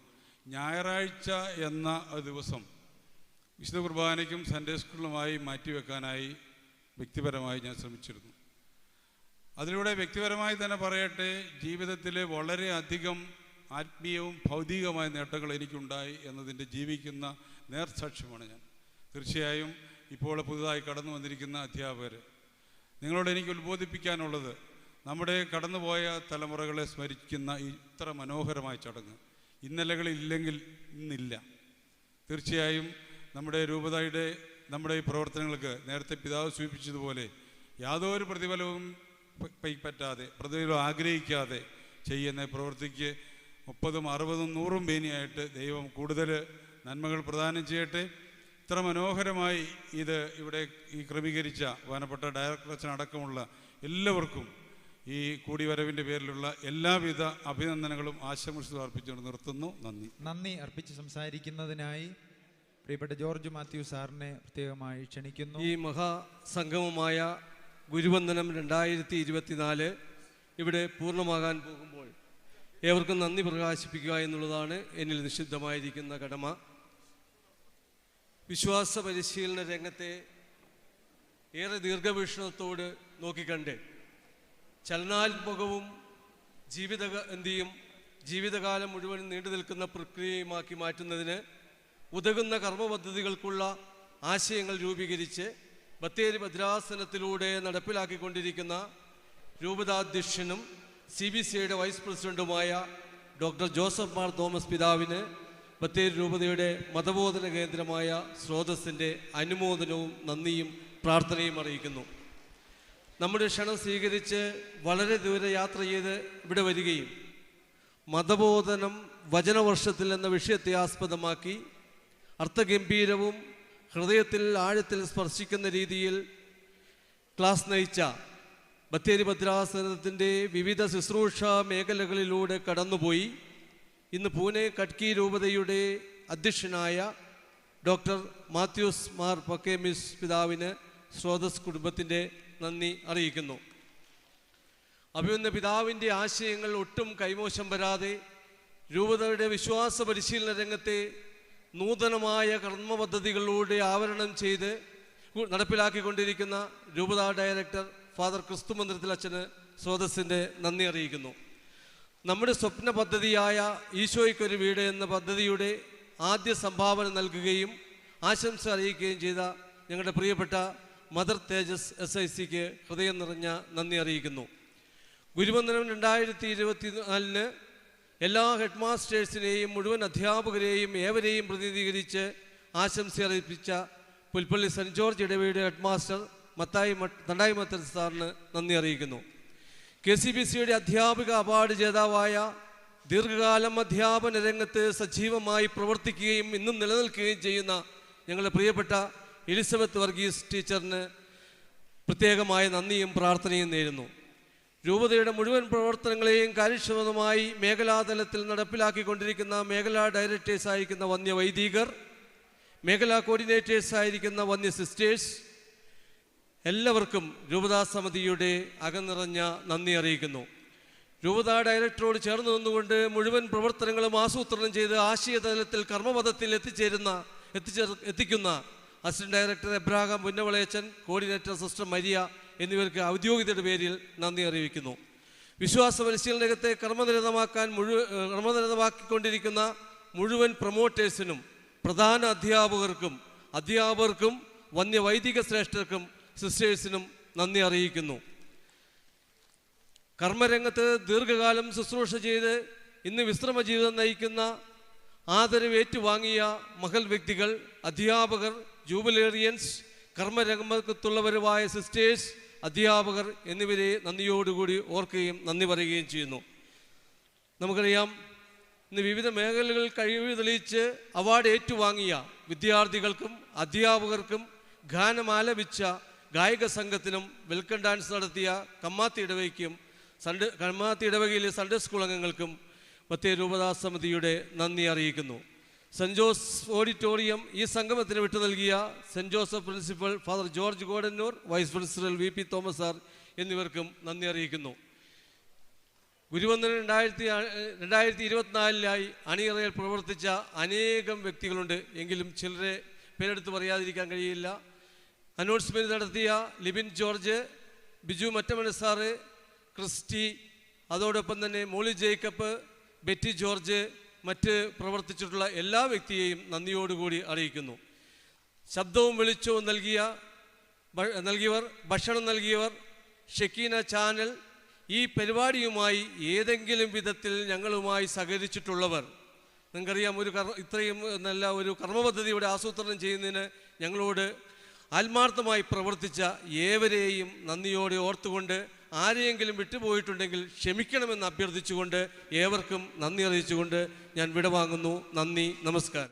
ഞായറാഴ്ച എന്ന ദിവസം വിശുദ്ധ കുർബാനയ്ക്കും സൺഡേ സ്കൂളിലുമായി മാറ്റിവെക്കാനായി വ്യക്തിപരമായി ഞാൻ ശ്രമിച്ചിരുന്നു. അതിലൂടെ വ്യക്തിപരമായി തന്നെ പറയട്ടെ, ജീവിതത്തിൽ വളരെയധികം ആത്മീയവും ഭൗതികമായ നേട്ടങ്ങൾ എനിക്കുണ്ടായി എന്നതിൻ്റെ ജീവിക്കുന്ന നേർസാക്ഷ്യമാണ് ഞാൻ. തീർച്ചയായും ഇപ്പോൾ പുതുതായി കടന്നു വന്നിരിക്കുന്ന അധ്യാപകർ, നിങ്ങളോട് എനിക്ക് ഉത്ബോധിപ്പിക്കാനുള്ളത്, നമ്മുടെ കടന്നുപോയ തലമുറകളെ സ്മരിക്കുന്ന ഇത്ര മനോഹരമായ ചടങ്ങ് ഇന്നലകളില്ലെങ്കിൽ ഇന്നില്ല. തീർച്ചയായും നമ്മുടെ രൂപതയുടെ നമ്മുടെ ഈ പ്രവർത്തനങ്ങൾക്ക് നേരത്തെ പിതാവ് സൂചിപ്പിച്ചതുപോലെ യാതൊരു പ്രതിഫലവും പറ്റാതെ, പ്രതിഫലം ആഗ്രഹിക്കാതെ ചെയ്യുന്ന പ്രവൃത്തിക്ക് 30, 60, 100 മേനിയായിട്ട് ദൈവം കൂടുതൽ നന്മകൾ പ്രദാനം ചെയ്യട്ടെ. ഇത്ര മനോഹരമായി ഇത് ഇവിടെ ഈ ക്രമീകരിച്ച ബഹുമാനപ്പെട്ട ഡയറക്ടർ അച്ഛൻ അടക്കമുള്ള എല്ലാവർക്കും ഈ കൂടിവരവിൻ്റെ പേരിലുള്ള എല്ലാവിധ അഭിനന്ദനങ്ങളും ആശംസകളും അർപ്പിച്ചുകൊണ്ട് നിർത്തുന്നു. നന്ദി അർപ്പിച്ച് സംസാരിക്കുന്നതിനായി പ്രിയപ്പെട്ട ജോർജ് മാത്യു സാറിനെ പ്രത്യേകമായി ക്ഷണിക്കുന്നു. ഈ മഹാസംഗമമായ ഗുരുവന്ദനം 2024 ഇവിടെ പൂർണ്ണമാകാൻ പോകുമ്പോൾ ഏവർക്കും നന്ദി പ്രകാശിപ്പിക്കുക എന്നുള്ളതാണ് എന്നിൽ നിഷിദ്ധമായിരിക്കുന്ന കടമ. വിശ്വാസ പരിശീലന രംഗത്തെ ഏറെ ദീർഘവീക്ഷണത്തോട് നോക്കിക്കണ്ട് ചലനാത്മകവും ജീവിതകാലം മുഴുവൻ നീണ്ടു നിൽക്കുന്ന പ്രക്രിയയുമാക്കി മാറ്റുന്നതിന് ഉതകുന്ന കർമ്മപദ്ധതികൾക്കുള്ള ആശയങ്ങൾ രൂപീകരിച്ച് ബത്തേരി ഭദ്രാസനത്തിലൂടെ നടപ്പിലാക്കിക്കൊണ്ടിരിക്കുന്ന രൂപതാധ്യക്ഷനും CBCയുടെ വൈസ് പ്രസിഡന്റുമായ ഡോക്ടർ ജോസഫ് മാർ തോമസ് പിതാവിന് ബത്തേരി രൂപതയുടെ മതബോധന കേന്ദ്രമായ സ്രോതസ്സിൻ്റെ അനുമോദനവും നന്ദിയും പ്രാർത്ഥനയും അറിയിക്കുന്നു. നമ്മുടെ ക്ഷണം സ്വീകരിച്ച് വളരെ ദൂരെ യാത്ര ചെയ്ത് ഇവിടെ വരികയും മതബോധനം വചനവർഷത്തിൽ എന്ന വിഷയത്തെ ആസ്പദമാക്കി അർത്ഥഗംഭീരവും ഹൃദയത്തിൽ ആഴത്തിൽ സ്പർശിക്കുന്ന രീതിയിൽ ക്ലാസ് നയിച്ച ബത്തേരി ഭദ്രാസനത്തിൻ്റെ വിവിധ ശുശ്രൂഷ മേഖലകളിലൂടെ കടന്നുപോയി ഇന്ന് പൂനെ കട്കി രൂപതയുടെ അധ്യക്ഷനായ ഡോക്ടർ മാത്യൂസ് മാർ പക്കേമിസ് പിതാവിന് സ്രോതസ് കുടുംബത്തിൻ്റെ നന്ദി അറിയിക്കുന്നു. അഭിമന്യ പിതാവിൻ്റെ ആശയങ്ങൾ ഒട്ടും കൈമോശം വരാതെ രൂപതയുടെ വിശ്വാസ പരിശീലന രംഗത്തെ നൂതനമായ കർമ്മപദ്ധതികളിലൂടെ ആവരണം ചെയ്ത് നടപ്പിലാക്കിക്കൊണ്ടിരിക്കുന്ന രൂപതാ ഡയറക്ടർ ഫാദർ ക്രിസ്തുമന്ദിരത്തിൽ അച്ഛന് സ്രോതസ്സിൻ്റെ നന്ദി അറിയിക്കുന്നു. നമ്മുടെ സ്വപ്ന പദ്ധതിയായ ഈശോയ്ക്കൊരു വീട് എന്ന പദ്ധതിയുടെ ആദ്യ സംഭാവന നൽകുകയും ആശംസ അറിയിക്കുകയും ചെയ്ത ഞങ്ങളുടെ പ്രിയപ്പെട്ട മദർ തേജസ് SICക്ക് ഹൃദയം നിറഞ്ഞ നന്ദി അറിയിക്കുന്നു. ഗുരുവന്ദനം 2024 എല്ലാ ഹെഡ് മാസ്റ്റേഴ്സിനെയും മുഴുവൻ അധ്യാപകരെയും ഏവരെയും പ്രതിനിധീകരിച്ച് ആശംസ അറിയിപ്പിച്ച പുൽപ്പള്ളി സെൻറ്റ് ജോർജ് ഇടവയുടെ ഹെഡ് മാസ്റ്റർ തണ്ടായി മത്തൻ സാറിന് നന്ദി അറിയിക്കുന്നു. KCBCയുടെ അധ്യാപിക അവാർഡ് ജേതാവായ ദീർഘകാലം അധ്യാപന രംഗത്ത് സജീവമായി പ്രവർത്തിക്കുകയും ഇന്നും നിലനിൽക്കുകയും ചെയ്യുന്ന ഞങ്ങളുടെ പ്രിയപ്പെട്ട എലിസബത്ത് വർഗീസ് ടീച്ചറിന് പ്രത്യേകമായ നന്ദിയും പ്രാർത്ഥനയും നേരുന്നു. രൂപതയുടെ മുഴുവൻ പ്രവർത്തനങ്ങളെയും കാര്യക്ഷമമായി മേഖലാതലത്തിൽ നടപ്പിലാക്കിക്കൊണ്ടിരിക്കുന്ന മേഖലാ ഡയറക്ടേഴ്സായിരിക്കുന്ന വന്യ വൈദികർ, മേഖലാ കോർഡിനേറ്റേഴ്സായിരിക്കുന്ന വന്യ സിസ്റ്റേഴ്സ്, എല്ലാവർക്കും രൂപതാ സമിതിയുടെ അകനിറഞ്ഞ നന്ദി അറിയിക്കുന്നു. രൂപതാ ഡയറക്ടറോട് ചേർന്ന് നിന്നുകൊണ്ട് മുഴുവൻ പ്രവർത്തനങ്ങളും ആസൂത്രണം ചെയ്ത് ആശയതലത്തിൽ കർമ്മപഥത്തിൽ എത്തിക്കുന്ന അസിസ്റ്റന്റ് ഡയറക്ടർ എബ്രാഹാം പുന്നവളയച്ചൻ, കോർഡിനേറ്റർ സിസ്റ്റർ മരിയ എന്നിവർക്ക് ഔദ്യോഗികതയുടെ പേരിൽ നന്ദി അറിയിക്കുന്നു. വിശ്വാസ പരിശീലന രംഗത്തെ കർമ്മനിരതമാക്കിക്കൊണ്ടിരിക്കുന്ന മുഴുവൻ പ്രൊമോട്ടേഴ്സിനും പ്രധാന അധ്യാപകർക്കും വന്യ വൈദിക ശ്രേഷ്ഠർക്കും സിസ്റ്റേഴ്സിനും നന്ദി അറിയിക്കുന്നു. കർമ്മരംഗത്ത് ദീർഘകാലം ശുശ്രൂഷ ചെയ്ത് ഇന്ന് വിശ്രമ ജീവിതം നയിക്കുന്ന ആദരവ് ഏറ്റുവാങ്ങിയ മഹൽ വ്യക്തികൾ, അധ്യാപകർ, ജൂബിലേറിയൻസ്, കർമ്മരംഗത്തുള്ളവരുമായ സിസ്റ്റേഴ്സ്, അധ്യാപകർ എന്നിവരെ നന്ദിയോടുകൂടി ഓർക്കുകയും നന്ദി പറയുകയും ചെയ്യുന്നു. നമുക്കറിയാം, ഇന്ന് വിവിധ മേഖലകളിൽ കഴിവ് തെളിയിച്ച് അവാർഡ് ഏറ്റുവാങ്ങിയ വിദ്യാർത്ഥികൾക്കും അധ്യാപകർക്കും ഗാനമാലപിച്ച ഗായക സംഘത്തിനും വെൽക്കം ഡാൻസ് നടത്തിയ കമ്മാത്തി ഇടവകയിലെ സൺഡേ സ്കൂൾ അംഗങ്ങൾക്കും ബത്തേരി രൂപതാ സമിതിയുടെ നന്ദി അറിയിക്കുന്നു. സെൻറ്റ് ജോസ് ഓഡിറ്റോറിയം ഈ സംഗമത്തിന് വിട്ടു നൽകിയ saint Joseph principal father George Godannur, vice principal VP Thomas sir എന്നിവർക്കും നന്ദി അറിയിക്കുന്നു. ഗുരുവന്ദനം 2024 അണിയറയിൽ പ്രവർത്തിച്ച അനേകം വ്യക്തികളുണ്ട്. എങ്കിലും ചിലരെ പേരെടുത്ത് പറയാതിരിക്കാൻ കഴിയില്ല. അനൗൺസ്മെൻറ്റ് നടത്തിയ ലിബിൻ ജോർജ്, ബിജു മറ്റമന സാറ്, ക്രിസ്റ്റി, അതോടൊപ്പം തന്നെ മോളി ജേക്കബ്, ബെറ്റി ജോർജ്, മറ്റ് പ്രവർത്തിച്ചിട്ടുള്ള എല്ലാ വ്യക്തിയെയും നന്ദിയോടുകൂടി അറിയിക്കുന്നു. ശബ്ദവും വെളിച്ചവും നൽകിയവർ, ഭക്ഷണം നൽകിയവർ, ഷെക്കീന ചാനൽ, ഈ പരിപാടിയുമായി ഏതെങ്കിലും വിധത്തിൽ ഞങ്ങളുമായി സഹകരിച്ചിട്ടുള്ളവർ, നിങ്ങൾക്കറിയാം, ഇത്രയും നല്ല ഒരു കർമ്മപദ്ധതിയുടെ ആസൂത്രണം ചെയ്യുന്നതിന് ഞങ്ങളോട് ആത്മാർത്ഥമായി പ്രവർത്തിച്ച ഏവരെയും നന്ദിയോടെ ഓർത്തുകൊണ്ട് ആരെയെങ്കിലും വിട്ടുപോയിട്ടുണ്ടെങ്കിൽ ക്ഷമിക്കണമെന്ന് അഭ്യർത്ഥിച്ചുകൊണ്ട് ഏവർക്കും നന്ദി അറിയിച്ചുകൊണ്ട് ഞാൻ വിടവാങ്ങുന്നു. നന്ദി, നമസ്കാരം.